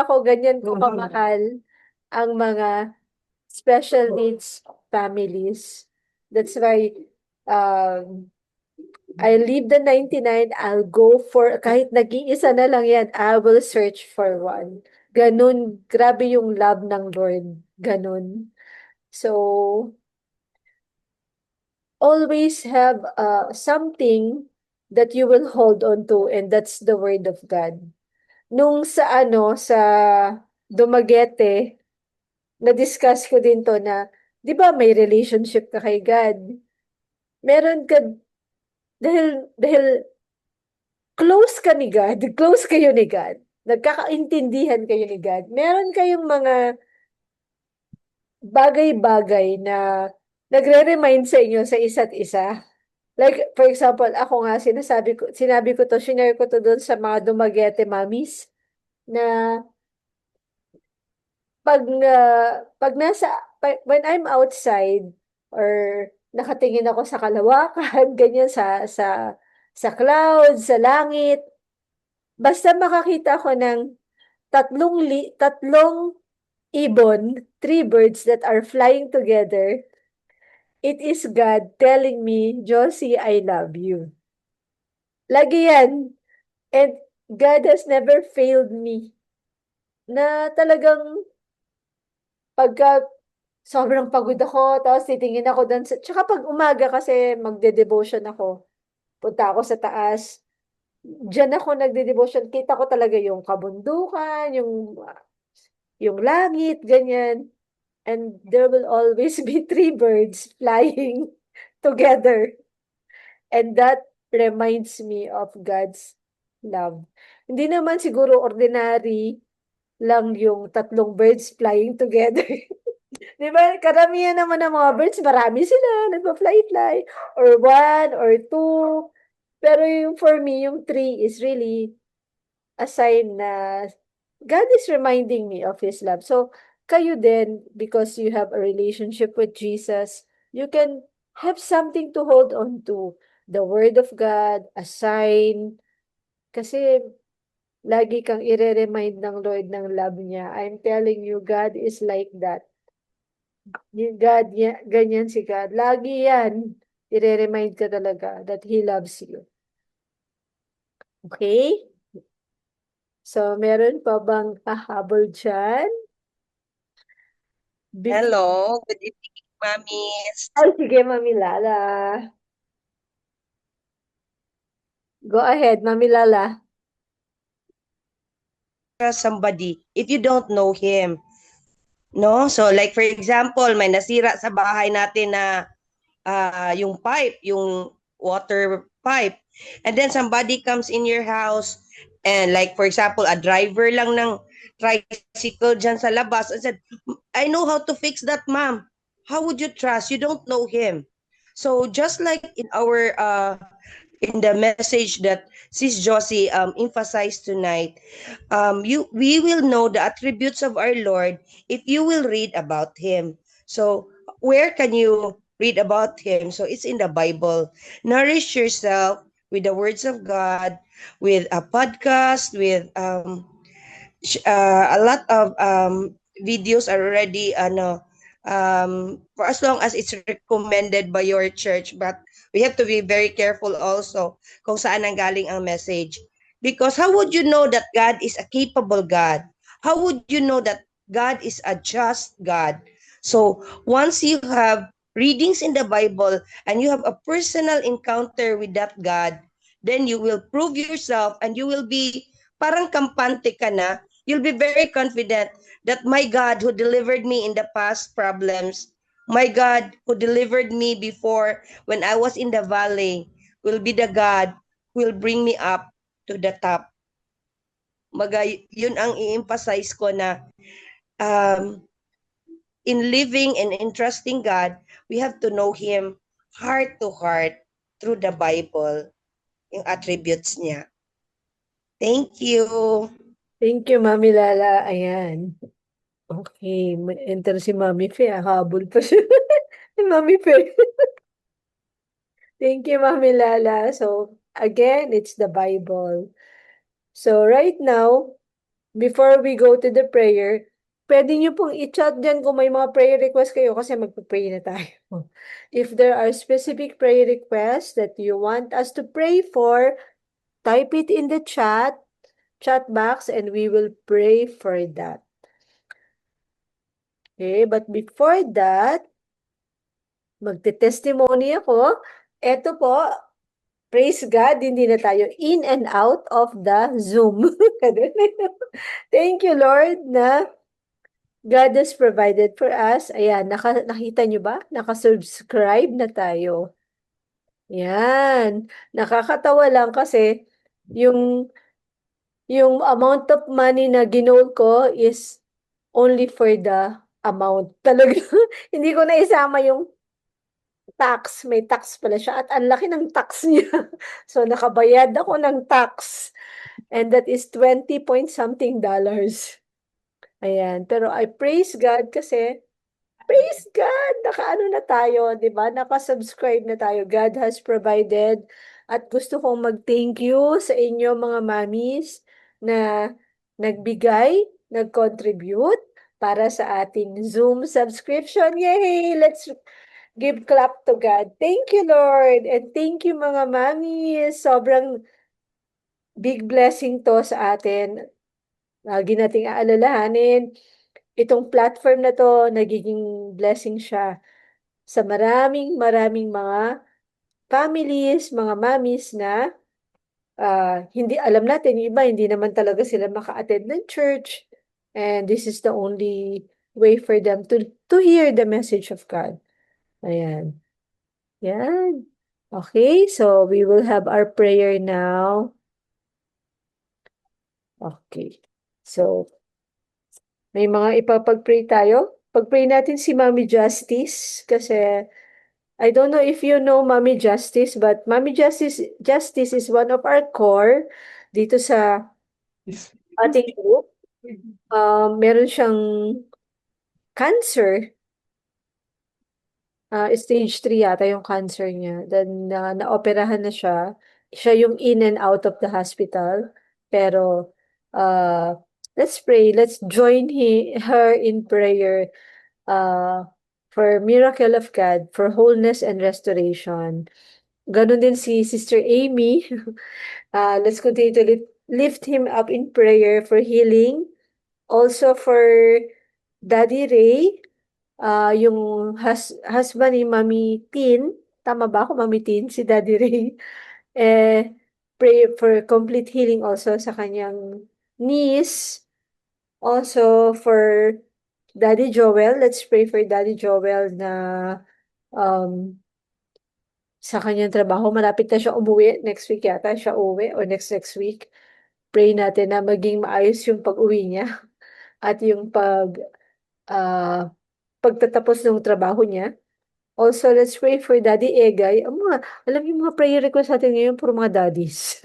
ko kamahal ang mga special needs families. That's why I leave the 99, I'll go for, kahit nag-iisa na lang yan, I will search for one. Ganun, grabe yung love ng Lord. Ganun. So, always have something that you will hold on to, and that's the Word of God. Nung sa Dumaguete, na-discuss ko din to na, di ba may relationship ka kay God? Meron ka, dahil close ka ni God, close kayo ni God, nagkakaintindihan kayo ni God, meron kayong mga bagay-bagay na nagre-remind sa inyo sa isa't isa. Like, for example, ako nga, sinabi ko to, shinare ko to doon sa mga Dumaguete mommies, na when I'm outside, or nakatingin ako sa kalawakan, ganyan sa clouds, sa langit, basta makakita ko ng tatlong ibon, three birds that are flying together, it is God telling me, Josie, I love you. Lagi yan. And God has never failed me. Na talagang pagka sobrang pagod ako, tapos titingin ako doon tsaka pag umaga kasi magde-devotion ako. Punta ako sa taas. Diyan ako nagde-devotion. Kita ko talaga yung kabundukan, yung yung langit, ganyan. And there will always be three birds flying together. And that reminds me of God's love. Hindi naman siguro ordinary lang yung tatlong birds flying together. Di ba? Karamihan naman ng mga birds, marami sila, nagpa-fly-fly. Or one, or two. Pero yung for me, yung three is really a sign na God is reminding me of His love. So, kayo din, because you have a relationship with Jesus, you can have something to hold on to. The Word of God, a sign. Kasi, lagi kang ire-remind ng Lord ng love niya. I'm telling you, God is like that. God, ganyan si God. Lagi yan. I-remind ka talaga that He loves you. Okay? So, meron pa bang hahabol dyan? Hello, good evening, mommies. Ay, sige, Mami Lala. Go ahead, Mami Lala. Trust somebody if you don't know him. No? So like for example, may nasira sa bahay natin na yung pipe, yung water pipe. And then somebody comes in your house and like for example, a driver lang ng tricycle dyan sa labas and said, I know how to fix that, ma'am. How would you trust? You don't know him. So just like in our in the message that Sis Josie emphasized tonight, we will know the attributes of our Lord if you will read about him. So where can you read about him? So it's in the Bible. Nourish yourself with the words of God, with a podcast, with a lot of videos are already for as long as it's recommended by your church, but we have to be very careful also kung saan ang galing ang message, because how would you know that God is a capable God? How would you know that God is a just God? So once you have readings in the Bible and you have a personal encounter with that God, then you will prove yourself and you will be parang kampante ka na. You'll be very confident that my God who delivered me in the past problems, my God who delivered me before when I was in the valley, will be the God who will bring me up to the top. Yun ang i-emphasize ko na in living and in trusting God, we have to know Him heart to heart through the Bible, yung attributes niya. Thank you. Thank you, Mami Lala. Ayan. Okay, enter si Mami Fe. Habol pa siya. Mami Fe. Thank you, Mami Lala. So, again, it's the Bible. So, right now, before we go to the prayer, pwede niyo pong i-chat dyan kung may mga prayer request kayo kasi magpa-pray na tayo. If there are specific prayer requests that you want us to pray for, type it in the chat box and we will pray for that. Okay, but before that, magte-testimony ako. Ito po, praise God, hindi na tayo in and out of the Zoom. Thank you, Lord, na God has provided for us. Ayan, nakita nyo ba? Naka-subscribe na tayo. Yan. Nakakatawa lang kasi yung amount of money na ginol ko is only for the amount. Talaga, hindi ko na isama yung tax. May tax pala siya at ang laki ng tax niya. So, nakabayad ako ng tax. And that is 20 point something dollars. Ayan. Pero I praise God kasi, praise God! Nakaano na tayo, di ba? Naka-subscribe na tayo. God has provided. At gusto kong mag-thank you sa inyo mga mamis na nagbigay, nag-contribute para sa ating Zoom subscription. Yay! Let's give clap to God. Thank you, Lord. And thank you mga mamis. Sobrang big blessing to sa atin. Lagi nating aalalahanin. Itong platform na to, nagiging blessing siya sa maraming mga families, mga mamis na hindi alam natin, yung iba, hindi naman talaga sila maka-attend ng church. And this is the only way for them to hear the message of God. Ayan. Yan. Okay, so we will have our prayer now. Okay. So, may mga ipapag-pray tayo. Pag-pray natin si Mommy Justice kasi I don't know if you know Mommy Justice, but Mommy Justice is one of our core dito sa ating group. Meron siyang cancer. Stage 3 yata yung cancer niya. Then, naoperahan na siya. Siya yung in and out of the hospital. Pero, let's pray. Let's join her in prayer for miracle of God, for wholeness and restoration. Ganon din si Sister Amy. Let's continue to lift him up in prayer for healing. Also for Daddy Ray, yung husband ni Mami Tin, tama ba ako, Mami Tin, si Daddy Ray, pray for complete healing also sa kanyang niece. Also for Daddy Joel, let's pray for Daddy Joel na sa kanyang trabaho, malapit na siya umuwi, next week yata siya uwi or next week. Pray natin na maging maayos yung pag-uwi niya at yung pagtatapos ng trabaho niya. Also, let's pray for Daddy Egay. Alam yung mga prayer request natin ngayon, puro mga daddies.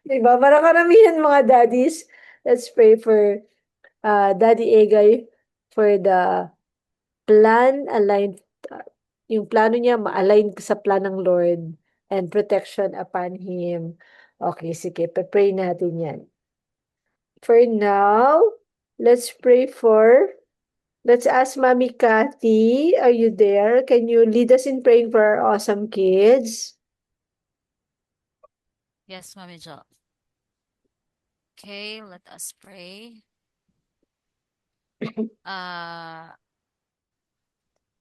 Diba? Para karamihan mga daddies. Let's pray for Daddy Egay for the plan aligned, yung plano niya ma-align sa plan ng Lord and protection upon him. Okay, sige, pray natin yan. For now, let's ask Mommy Kathy, are you there? Can you lead us in praying for our awesome kids? Yes, Mami Jo. Okay, let us pray.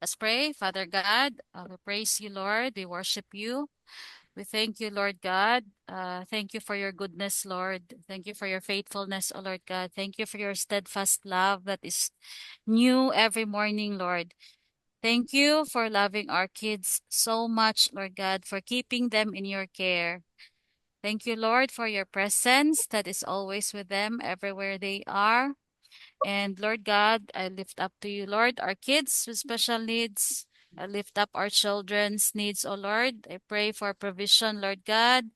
Let's pray. Father God, we praise you, Lord. We worship you. We thank you, Lord God. Thank you for your goodness, Lord. Thank you for your faithfulness, O Lord God. Thank you for your steadfast love that is new every morning, Lord. Thank you for loving our kids so much, Lord God, for keeping them in your care. Thank you, Lord, for your presence that is always with them everywhere they are. And Lord God, I lift up to you, Lord, our kids with special needs. I lift up our children's needs, O Lord. I pray for provision, Lord God,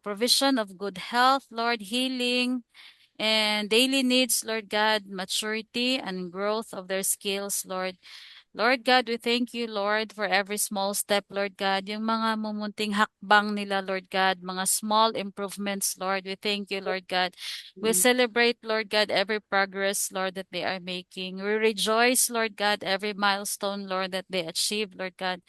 provision of good health, Lord, healing, and daily needs, Lord God, maturity and growth of their skills, Lord. Lord God, we thank you, Lord, for every small step, Lord God. Yung mga mumunting hakbang nila, Lord God, mga small improvements, Lord. We thank you, Lord God. We celebrate, Lord God, every progress, Lord, that they are making. We rejoice, Lord God, every milestone, Lord, that they achieve, Lord God.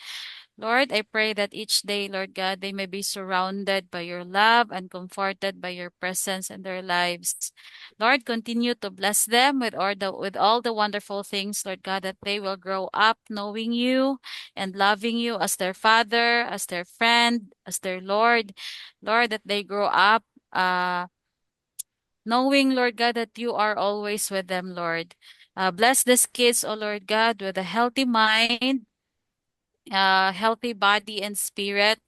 Lord, I pray that each day, Lord God, they may be surrounded by your love and comforted by your presence in their lives. Lord, continue to bless them with all the wonderful things, Lord God, that they will grow up knowing you and loving you as their father, as their friend, as their Lord. Lord, that they grow up knowing, Lord God, that you are always with them, Lord. Bless these kids, O Lord God, with a healthy mind, healthy body and spirit.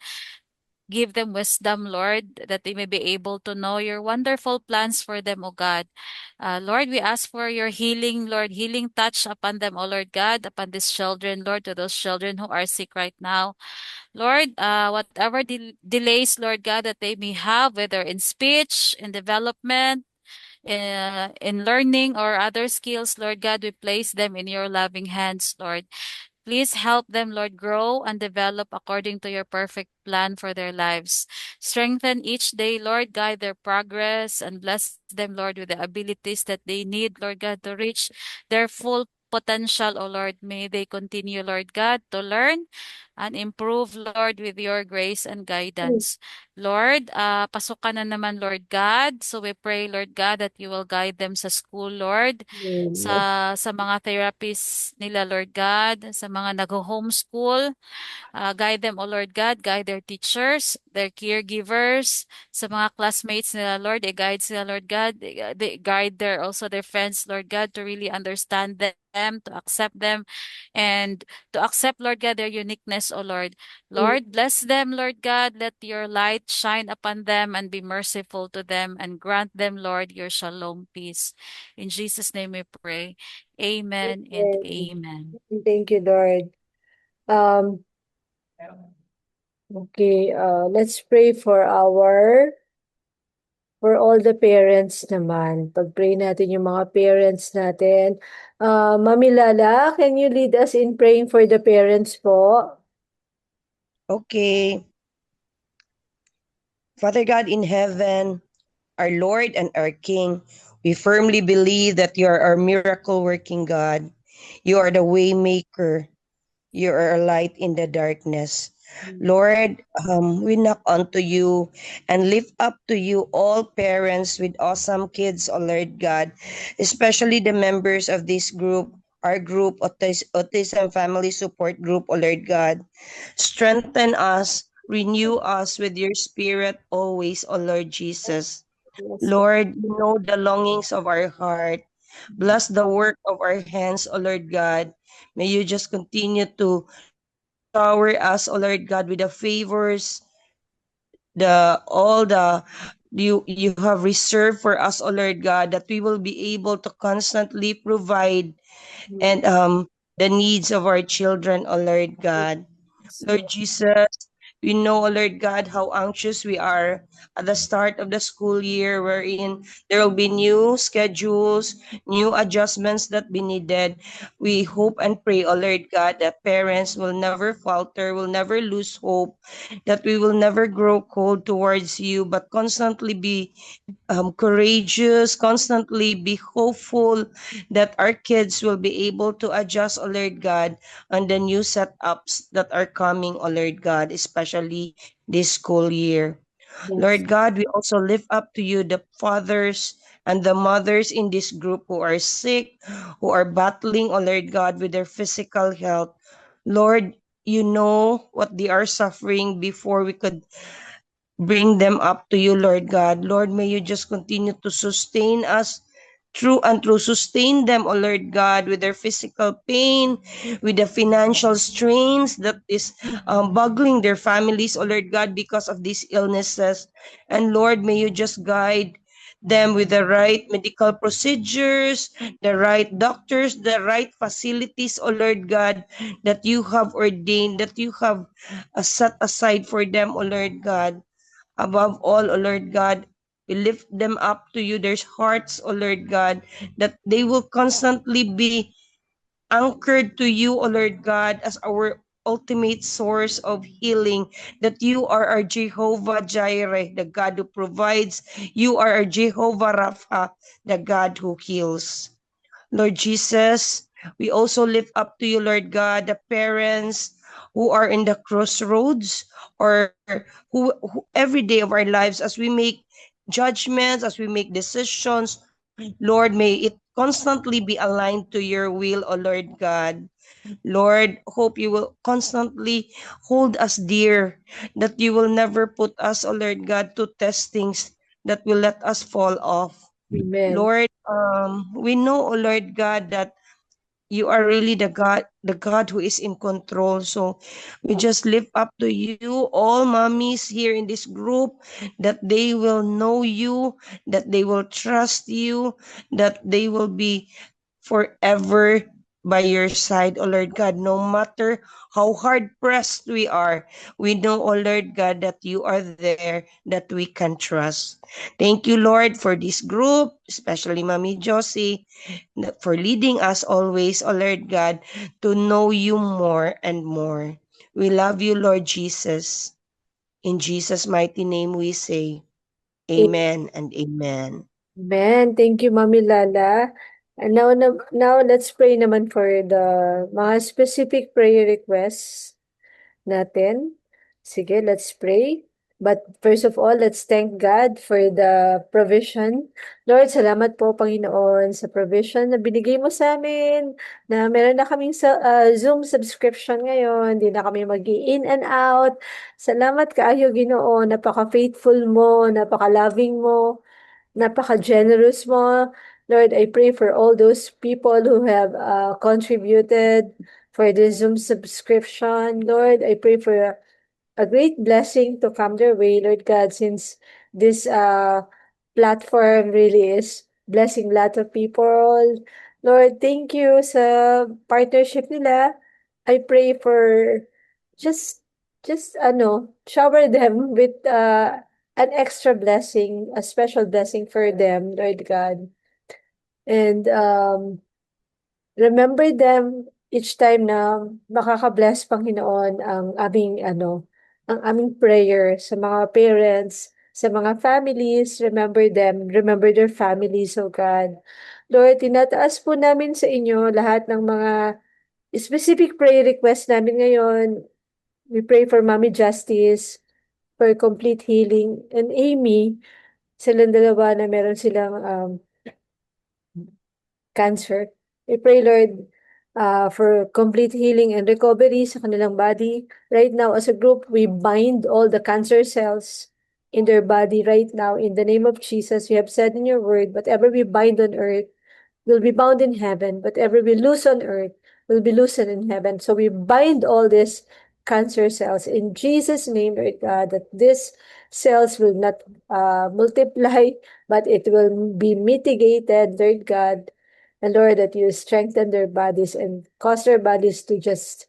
Give them wisdom, Lord, that they may be able to know your wonderful plans for them, O God. Lord, we ask for your healing, Lord, healing touch upon them, O Lord God, upon these children, Lord, to those children who are sick right now. Lord, whatever delays, Lord God, that they may have, whether in speech, in development, in learning or other skills, Lord God, we place them in your loving hands, Lord. Please help them, Lord, grow and develop according to your perfect plan for their lives. Strengthen each day, Lord, guide their progress and bless them, Lord, with the abilities that they need, Lord God, to reach their full potential, O Lord. May they continue, Lord God, to learn and improve, Lord, with your grace and guidance. Lord, pasok ka na naman, Lord God. So we pray, Lord God, that you will guide them sa school, Lord, sa mga therapists nila, Lord God, sa mga nag-homeschool. Guide them, O Lord God, guide their teachers, their caregivers, sa mga classmates nila, Lord, guide sila, Lord God, they guide also their friends, Lord God, to really understand them, to accept them, and to accept, Lord God, their uniqueness, O Lord. Lord, bless them, Lord God, let your light shine upon them and be merciful to them, and grant them, Lord, your shalom peace. In Jesus' name we pray. Amen and amen. Thank you, Lord. Okay, let's pray for all the parents naman. Pag-pray natin yung mga parents natin. Mami Lala, can you lead us in praying for the parents po? Okay. Father God in heaven, our Lord and our King, we firmly believe that you are our miracle working God. You are the way maker. You are a light in the darkness. Lord, we knock unto you and lift up to you all parents with awesome kids, oh Lord God, especially the members of this group, our group, Autism Family Support Group, oh Lord God. Strengthen us, renew us with your spirit always, oh Lord Jesus. Lord, you know the longings of our heart. Bless the work of our hands, O Lord God. May you just continue to shower us, O Lord God, with the favors, the all the you have reserved for us, O Lord God, that we will be able to constantly provide and the needs of our children, O Lord God. Lord Jesus, we know, O Lord God, how anxious we are at the start of the school year, wherein there will be new schedules, new adjustments that be needed. We hope and pray, O Lord God, that parents will never falter, will never lose hope, that we will never grow cold towards you, but constantly be courageous, constantly be hopeful that our kids will be able to adjust, oh Lord God, on the new setups that are coming, oh Lord God, especially this school year. Lord God, we also lift up to you the fathers and the mothers in this group who are sick, who are battling, oh Lord God, with their physical health. Lord, you know what they are suffering before we could bring them up to you, Lord God. Lord, may you just continue to sustain us through and through. Sustain them, oh Lord God, with their physical pain, with the financial strains that is boggling their families, oh Lord God, because of these illnesses. And Lord, may you just guide them with the right medical procedures, the right doctors, the right facilities, oh Lord God, that you have ordained, that you have set aside for them, oh Lord God. Above all, O Lord God, we lift them up to you. Their hearts, O Lord God, that they will constantly be anchored to you, O Lord God, as our ultimate source of healing, that you are our Jehovah Jireh, the God who provides. You are our Jehovah Rapha, the God who heals. Lord Jesus, we also lift up to you, Lord God, the parents who are in the crossroads or who every day of our lives as we make judgments, as we make decisions, Lord, may it constantly be aligned to your will, O Lord God. Lord, hope you will constantly hold us dear, that you will never put us, O Lord God, to testings that will let us fall off. Amen. Lord, we know, O Lord God, that you are really the God who is in control. So we just lift up to you, all mommies here in this group, that they will know you, that they will trust you, that they will be forever by your side, O Lord God, no matter how hard pressed we are. We know, O Lord God, that you are there, that we can trust. Thank you, Lord, for this group, especially Mami Josie, for leading us always, O Lord God, to know you more and more. We love you, Lord Jesus. In Jesus' mighty name we say, Amen and Amen. Amen. Thank you, Mami Lala. And now let's pray naman for the mga specific prayer requests natin. Sige, let's pray. But first of all, let's thank God for the provision. Lord, salamat po, Panginoon, sa provision na binigay mo sa amin, na meron na kaming Zoom subscription ngayon, hindi na kami mag-in and out. Salamat kaayo, Ginoo, napaka-faithful mo, napaka-loving mo, napaka-generous mo. Lord, I pray for all those people who have contributed for the Zoom subscription. Lord, I pray for a great blessing to come their way, Lord God, since this platform really is blessing a lot of people. Lord, thank you sa partnership nila. I pray for just shower them with an extra blessing, a special blessing for them, Lord God. And remember them each time na makaka-bless, Panginoon, ang aming prayer sa mga parents, sa mga families. Remember them, remember their families, oh God. Lord, tinataas po namin sa inyo lahat ng mga specific prayer requests namin ngayon. We pray for Mommy Justice, for complete healing, and Amy, silang dalawa na meron silang cancer. We pray, Lord, for complete healing and recovery sa kanilang body. Right now, as a group, we bind all the cancer cells in their body right now. In the name of Jesus, you have said in your word, whatever we bind on earth will be bound in heaven. Whatever we loose on earth will be loosened in heaven. So we bind all these cancer cells in Jesus' name, Lord God, that these cells will not multiply, but it will be mitigated, Lord God. And Lord, that you strengthen their bodies and cause their bodies to just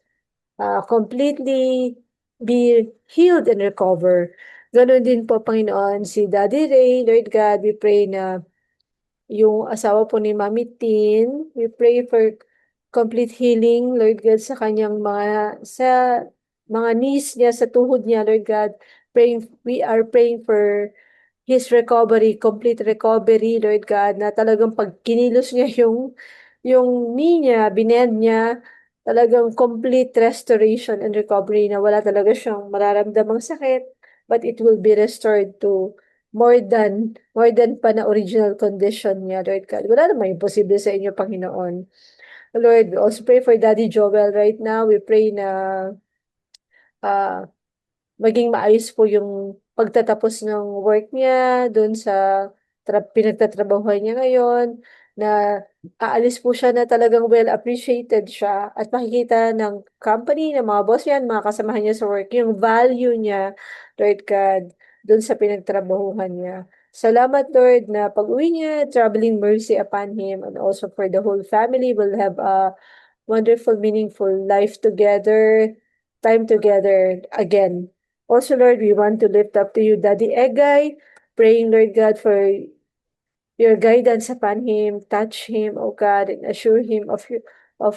completely be healed and recover. Ganon din po, Panginoon, si Daddy Ray, Lord God, we pray na yung asawa po ni Mami Tin, we pray for complete healing, Lord God, sa kanyang mga knees niya, sa tuhod niya, Lord God. We are praying for his recovery, complete recovery, Lord God, na talagang pag kinilos niya yung knee niya, binend niya, talagang complete restoration and recovery na wala talaga siyang mararamdamang sakit, but it will be restored to more than pa na original condition niya, Lord God. Wala namang imposible sa inyo, Panginoon. Lord, we also pray for Daddy Joel right now. We pray na maging maayos po yung pagtatapos ng work niya doon sa pinagtatrabahuhan niya ngayon, na aalis po siya na talagang well appreciated siya at makikita ng company, ng mga boss niya, mga kasamahan niya sa work, yung value niya, Lord God, doon sa pinagtrabahuhan niya. Salamat, Lord, na pag-uwi niya, traveling mercy upon him, and also for the whole family will have a wonderful, meaningful life together, time together again. Also, Lord, we want to lift up to you Daddy Egay, praying, Lord God, for your guidance upon him, touch him, O God, and assure him of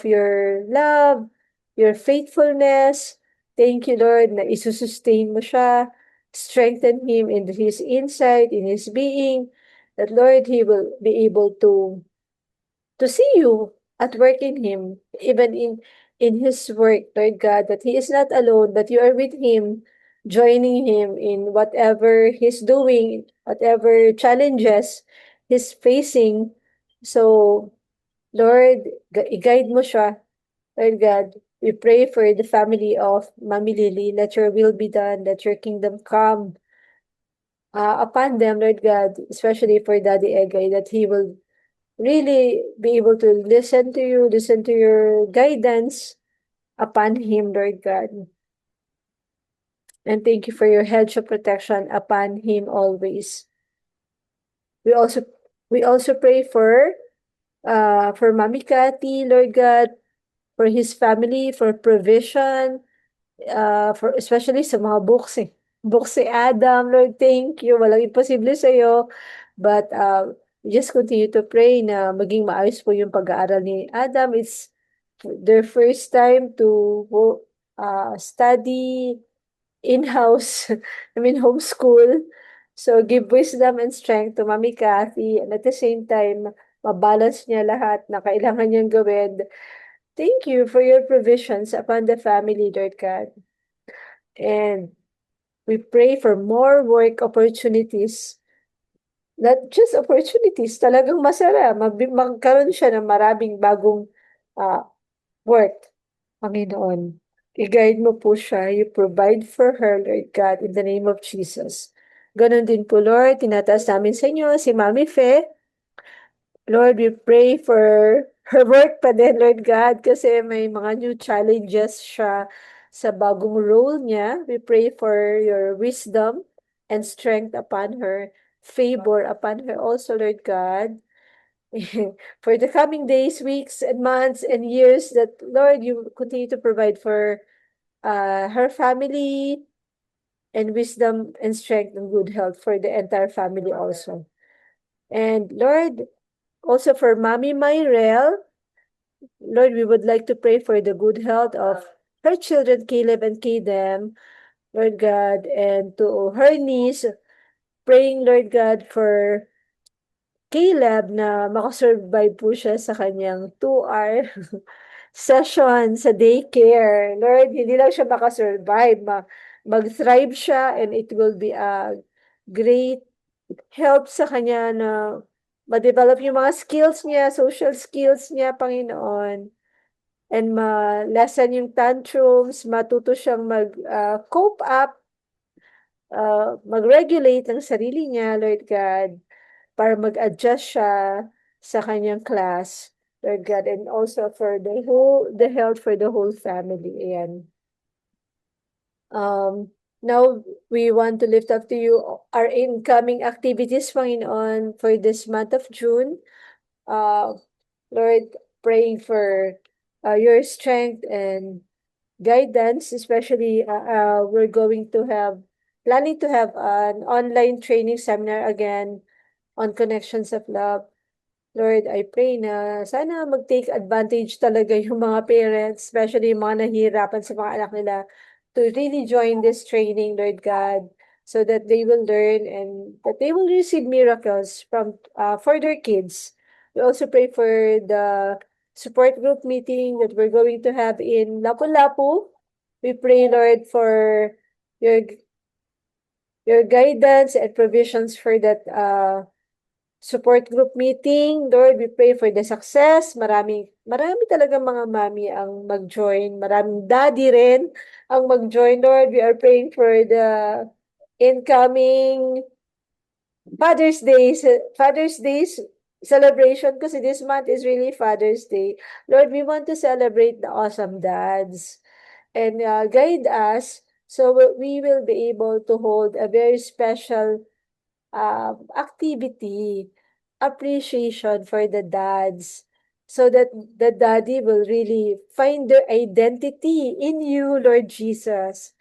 your love, your faithfulness. Thank you, Lord, na isusustain mo siya, strengthen him in his insight, in his being, that, Lord, he will be able to see you at work in him, even in his work, Lord God, that he is not alone, but you are with him, joining him in whatever he's doing, whatever challenges he's facing. So, Lord, i-guide mo siya, Lord God. We pray for the family of Mami Lily. Let your will be done. Let your kingdom come upon them, Lord God, especially for Daddy Egay, that he will really be able to listen to your guidance upon him, Lord God. And thank you for your hedge of protection upon him always. We also pray for Mami Cathy, Lord God, for his family, for provision, for especially sa mga books si Adam, Lord, thank you. Walang imposible sa iyo. But we just continue to pray na maging maayos po yung pag-aaral ni Adam. It's their first time to study in-house, homeschool. So give wisdom and strength to Mami Cathy, and at the same time, mabalance niya lahat na kailangan niyang gawin. Thank you for your provisions upon the family, Lord God. And we pray for more work opportunities. Not just opportunities, talagang masaya. Magkaroon siya ng maraming bagong work, Panginoon. I-guide mo po siya. You provide for her, Lord God, in the name of Jesus. Ganon din po, Lord, tinataas namin sa inyo si Mami Fe. Lord, we pray for her work pa din, Lord God, kasi may mga new challenges siya sa bagong role niya. We pray for your wisdom and strength upon her, favor upon her also, Lord God. For the coming days, weeks, and months, and years, that, Lord, you continue to provide for her family, and wisdom and strength and good health for the entire family also. And Lord, also for Mommy Myrel, Lord, we would like to pray for the good health of her children, Caleb and Kadem, Lord God, and to her niece, praying, Lord God, for Caleb na makasurvive po siya sa kanyang 2-hour session sa daycare. Lord, hindi lang siya makasurvive, mag-thrive siya, and it will be a great help sa kanya na ma-develop yung mga skills niya, social skills niya, Panginoon. And ma-lessen yung tantrums, matuto siyang mag-cope up, mag-regulate ng sarili niya, Lord God, para mag-adjust siya sa kanyang class, Lord God, and also for the health for the whole family. Ayan. Now, we want to lift up to you our incoming activities, Panginoon, for this month of June. Lord, praying for your strength and guidance, especially we're planning to have an online training seminar again on Connections of Love. Lord, I pray na sana mag-take advantage talaga yung mga parents, especially yung mga nahihirapan sa mga anak nila, to really join this training, Lord God, so that they will learn and that they will receive miracles for their kids. We also pray for the support group meeting that we're going to have in Lapu-Lapu. We pray, Lord, for your guidance and provisions for that support group meeting. Lord, we pray for the success. Marami talaga mga mami ang mag-join. Maraming daddy rin ang mag-join, Lord. We are praying for the incoming Father's Day celebration, kasi this month is really Father's Day. Lord, we want to celebrate the awesome dads and guide us so we will be able to hold a very special activity, appreciation for the dads, so that the daddy will really find their identity in you, Lord Jesus.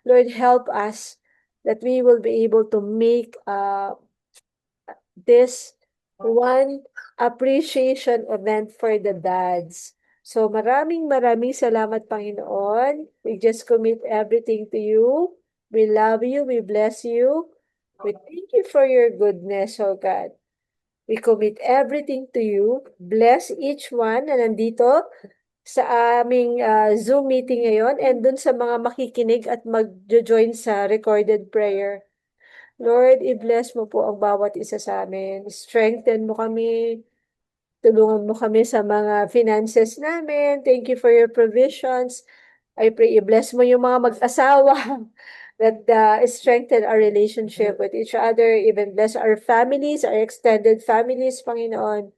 Lord, help us that we will be able to make this one appreciation event for the dads. So maraming salamat, Panginoon. We just commit everything to you. We love you. We bless you. We thank you for your goodness, oh God. We commit everything to you. Bless each one na nandito sa aming Zoom meeting ngayon, and dun sa mga makikinig at mag-join sa recorded prayer. Lord, i-bless mo po ang bawat isa sa amin. Strengthen mo kami. Tulungan mo kami sa mga finances namin. Thank you for your provisions. I pray i-bless mo yung mga mag-asawa that strengthen our relationship with each other. Even bless our families, our extended families, Panginoon.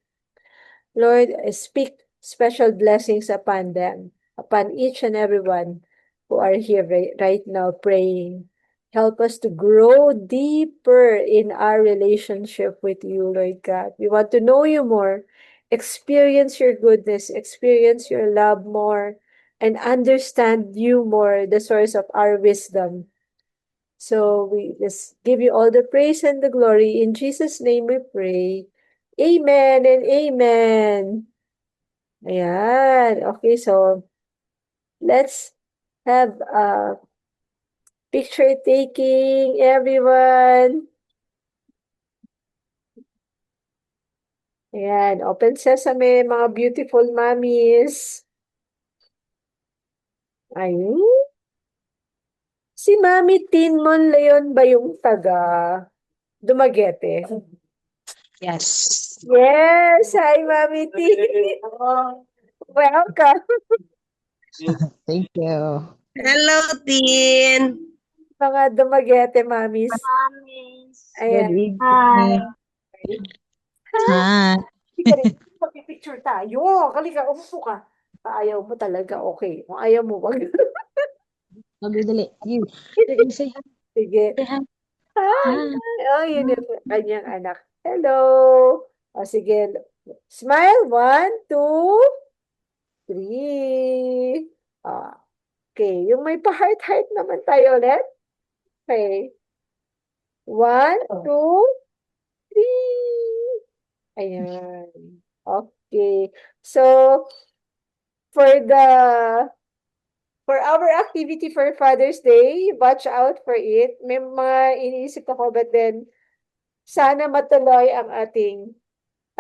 Lord, I speak special blessings upon them, upon each and every one who are here right now praying. Help us to grow deeper in our relationship with you, Lord God. We want to know you more, experience your goodness, experience your love more, and understand you more, the source of our wisdom. So we just give you all the praise and the glory. In Jesus' name we pray. Amen and amen. Ayan. Okay, so let's have a picture taking, everyone. Ayan, open sesame, mga beautiful mommies. Ayun. Si Mami Tinmon Leon ba yung taga Dumaguete? Yes. Yes! Hi, Mami Tin! Welcome! Thank you. Hello, Tin. Mga Dumaguete, Mamis. Ayan. evening. Hi. Halika rin. Pag-picture tayo. Halika, umupo ka. Ayaw mo talaga, okay. Kung ayaw mo, wag. Magdali. You. Say hi. Sige. Say hi. Hi! Hi. Oh, yun yung kanyang anak. Hello! O, sige. Smile. 1, 2, 3. Okay. Yung may pa-heart-heart naman tayo ulit. Okay. 1, 2, 3. Ayan. Okay. So, for our activity for Father's Day, watch out for it. May mga iniisip ako, but then, sana matuloy ang ating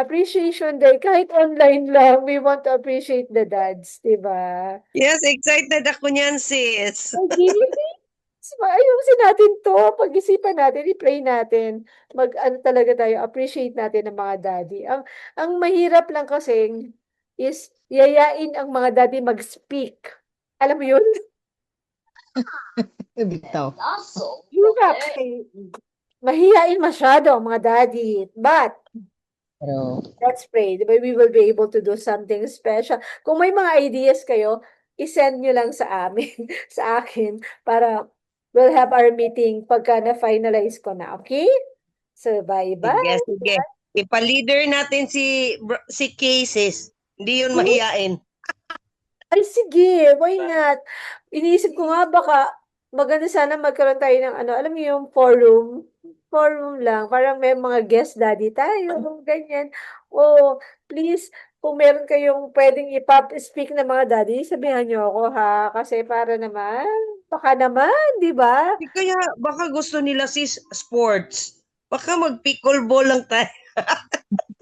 Appreciation Day. Kahit online lang, we want to appreciate the dads, diba? Yes, excited ako niyan, sis. Okay. Ayusin natin to. Pag-isipan natin, i-pray natin. Ano talaga tayo, appreciate natin ang mga daddy. Ang mahirap lang kasi is yayain ang mga daddy mag-speak. Alam mo yun? Bitaw. Hirap. Mahihain masyado ang mga daddy. But, Pero, let's pray. Diba, we will be able to do something special. Kung may mga ideas kayo, isend nyo lang sa amin, sa akin, para we'll have our meeting pagka na-finalize ko na. Okay? So, bye-bye. Sige, sige. Ipa-leader natin si Cases. Hindi yun mahiyain. Ay, sige. Why not? Iniisip ko nga, baka maganda sana magkaroon tayo ng alam mo yung forum. Forum lang. Parang may mga guest daddy tayo. Ganyan. Oh, please, kung meron kayong pwedeng i-pop-speak na mga daddy, sabihan nyo ako ha. Kasi para naman, baka naman, di ba? Kaya baka gusto nila sports. Baka mag-pickleball lang tayo.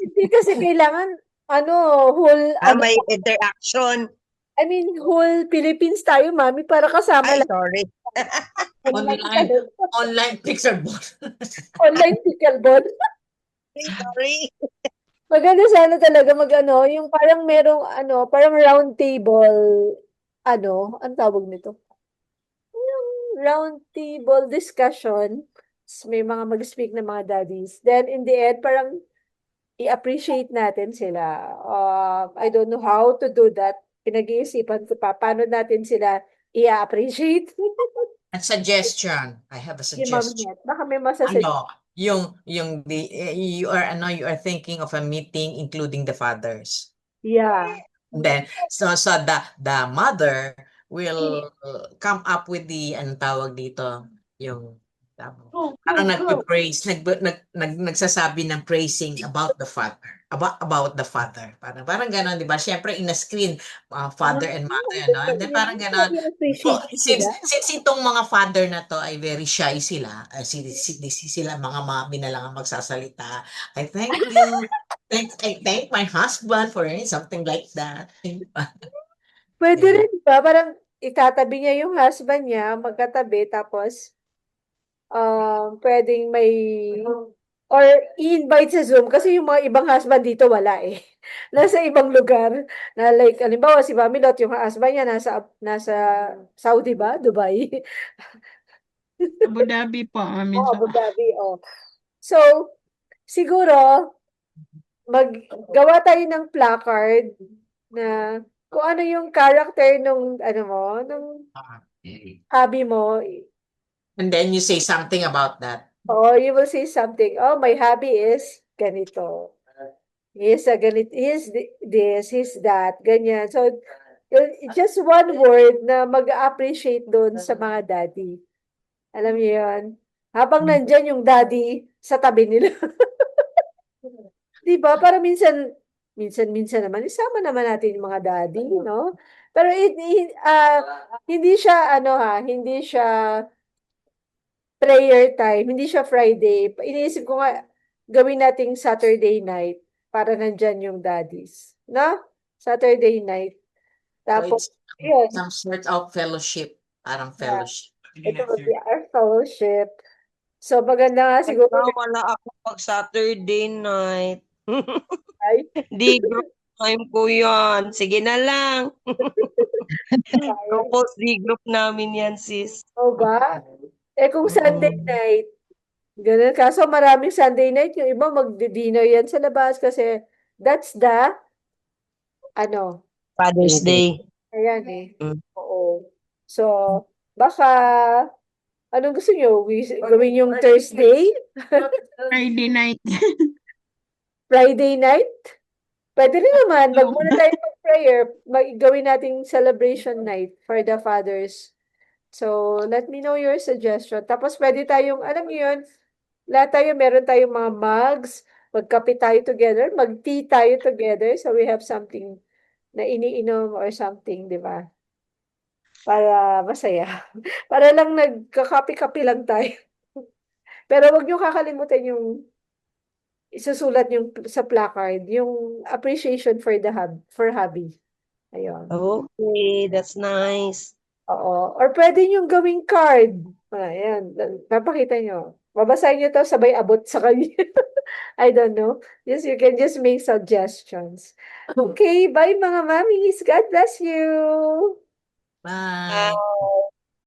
Hindi kasi kailangan, whole, May interaction. I mean, whole Philippines tayo, mami, para kasama Ay, lang. sorry. online pickleball. Online pickleball. Sorry. Maganda sana talaga yung parang merong parang round table, ang tawag nito? Yung round table discussion, may mga mag-speak na mga daddies. Then in the end, parang i-appreciate natin sila. I don't know how to do that. Pinag-iisipan ko pa, paano natin sila i-appreciate? A suggestion. I have a Si Ma'am suggestion. Net, baka may masasuggest. Yung you are thinking of a meeting including the fathers. Yeah. And then so the mother will come up with the anong tawag dito, yung parang nagpe-praise, nagsasabi ng praising about the father. About the father. Parang gano'n, di ba? Siyempre, in a screen, father and mother, no? And then parang gano'n. Since itong mga father na to ay very shy sila, sila mga mami na lang ang magsasalita. I thank you. I thank my husband for something like that. Pwede rin ba? Parang itatabi niya yung husband niya, magkatabi, tapos pwedeng may or i-invite sa Zoom kasi yung mga ibang husband dito wala eh. Nasa ibang lugar na like halimbawa si Mami Lot yung husband niya nasa Saudi ba? Dubai? Abu Dhabi po amin Abu Dhabi, So, siguro maggawa tayo ng placard na kung ano yung character nung nung hobby mo. And then you say something about that. You will say something. My hobby is ganito. He's he's that, ganyan. So, just one word na mag-appreciate doon sa mga daddy. Alam niyo yun? Habang nandyan yung daddy sa tabi nila. Diba? Para minsan naman, isama naman natin yung mga daddy, no? Pero hindi siya, hindi siya prayer time, hindi siya Friday. Iniisip ko nga, gawin nating Saturday night para nandyan yung daddies. No? Saturday night. Tapos, So it's some sort of fellowship. Parang fellowship. Ito will be our fellowship. So, maganda nga siguro Wala ako pag Saturday night. ay, Di group time ko yan. Sige na lang. Couples di group namin yan, sis. o ba? Eh kung Sunday night, ganun. Kaso maraming Sunday night, yung iba magdi-dinner yan sa labas kasi that's the, ano, Father's Day. ayan eh. Mm. Oo. So, baka, anong gusto nyo? Gawin yung Thursday? Friday night. Friday night? Pwede rin naman. Magmuna tayo mag-prayer. Gawin nating celebration night for the fathers. So, let me know your suggestion. Tapos, pwede tayong, alam niyo yun, lahat tayo, meron tayong mga mugs, magkape tayo together, mag-tea tayo together, so we have something na iniinom or something, di ba? Para masaya. Para lang nagkakape-kape lang tayo. Pero wag niyo kakalimutan yung isusulat yung sa placard, yung appreciation for for hubby. Ayun. Okay, that's nice. Oo. Or pwede niyong gawing card. Ayan. Papakita niyo. Babasahin niyo to sabay abot sa kanya. I don't know. You can just make suggestions. Okay, bye mga mommies. God bless you. Bye.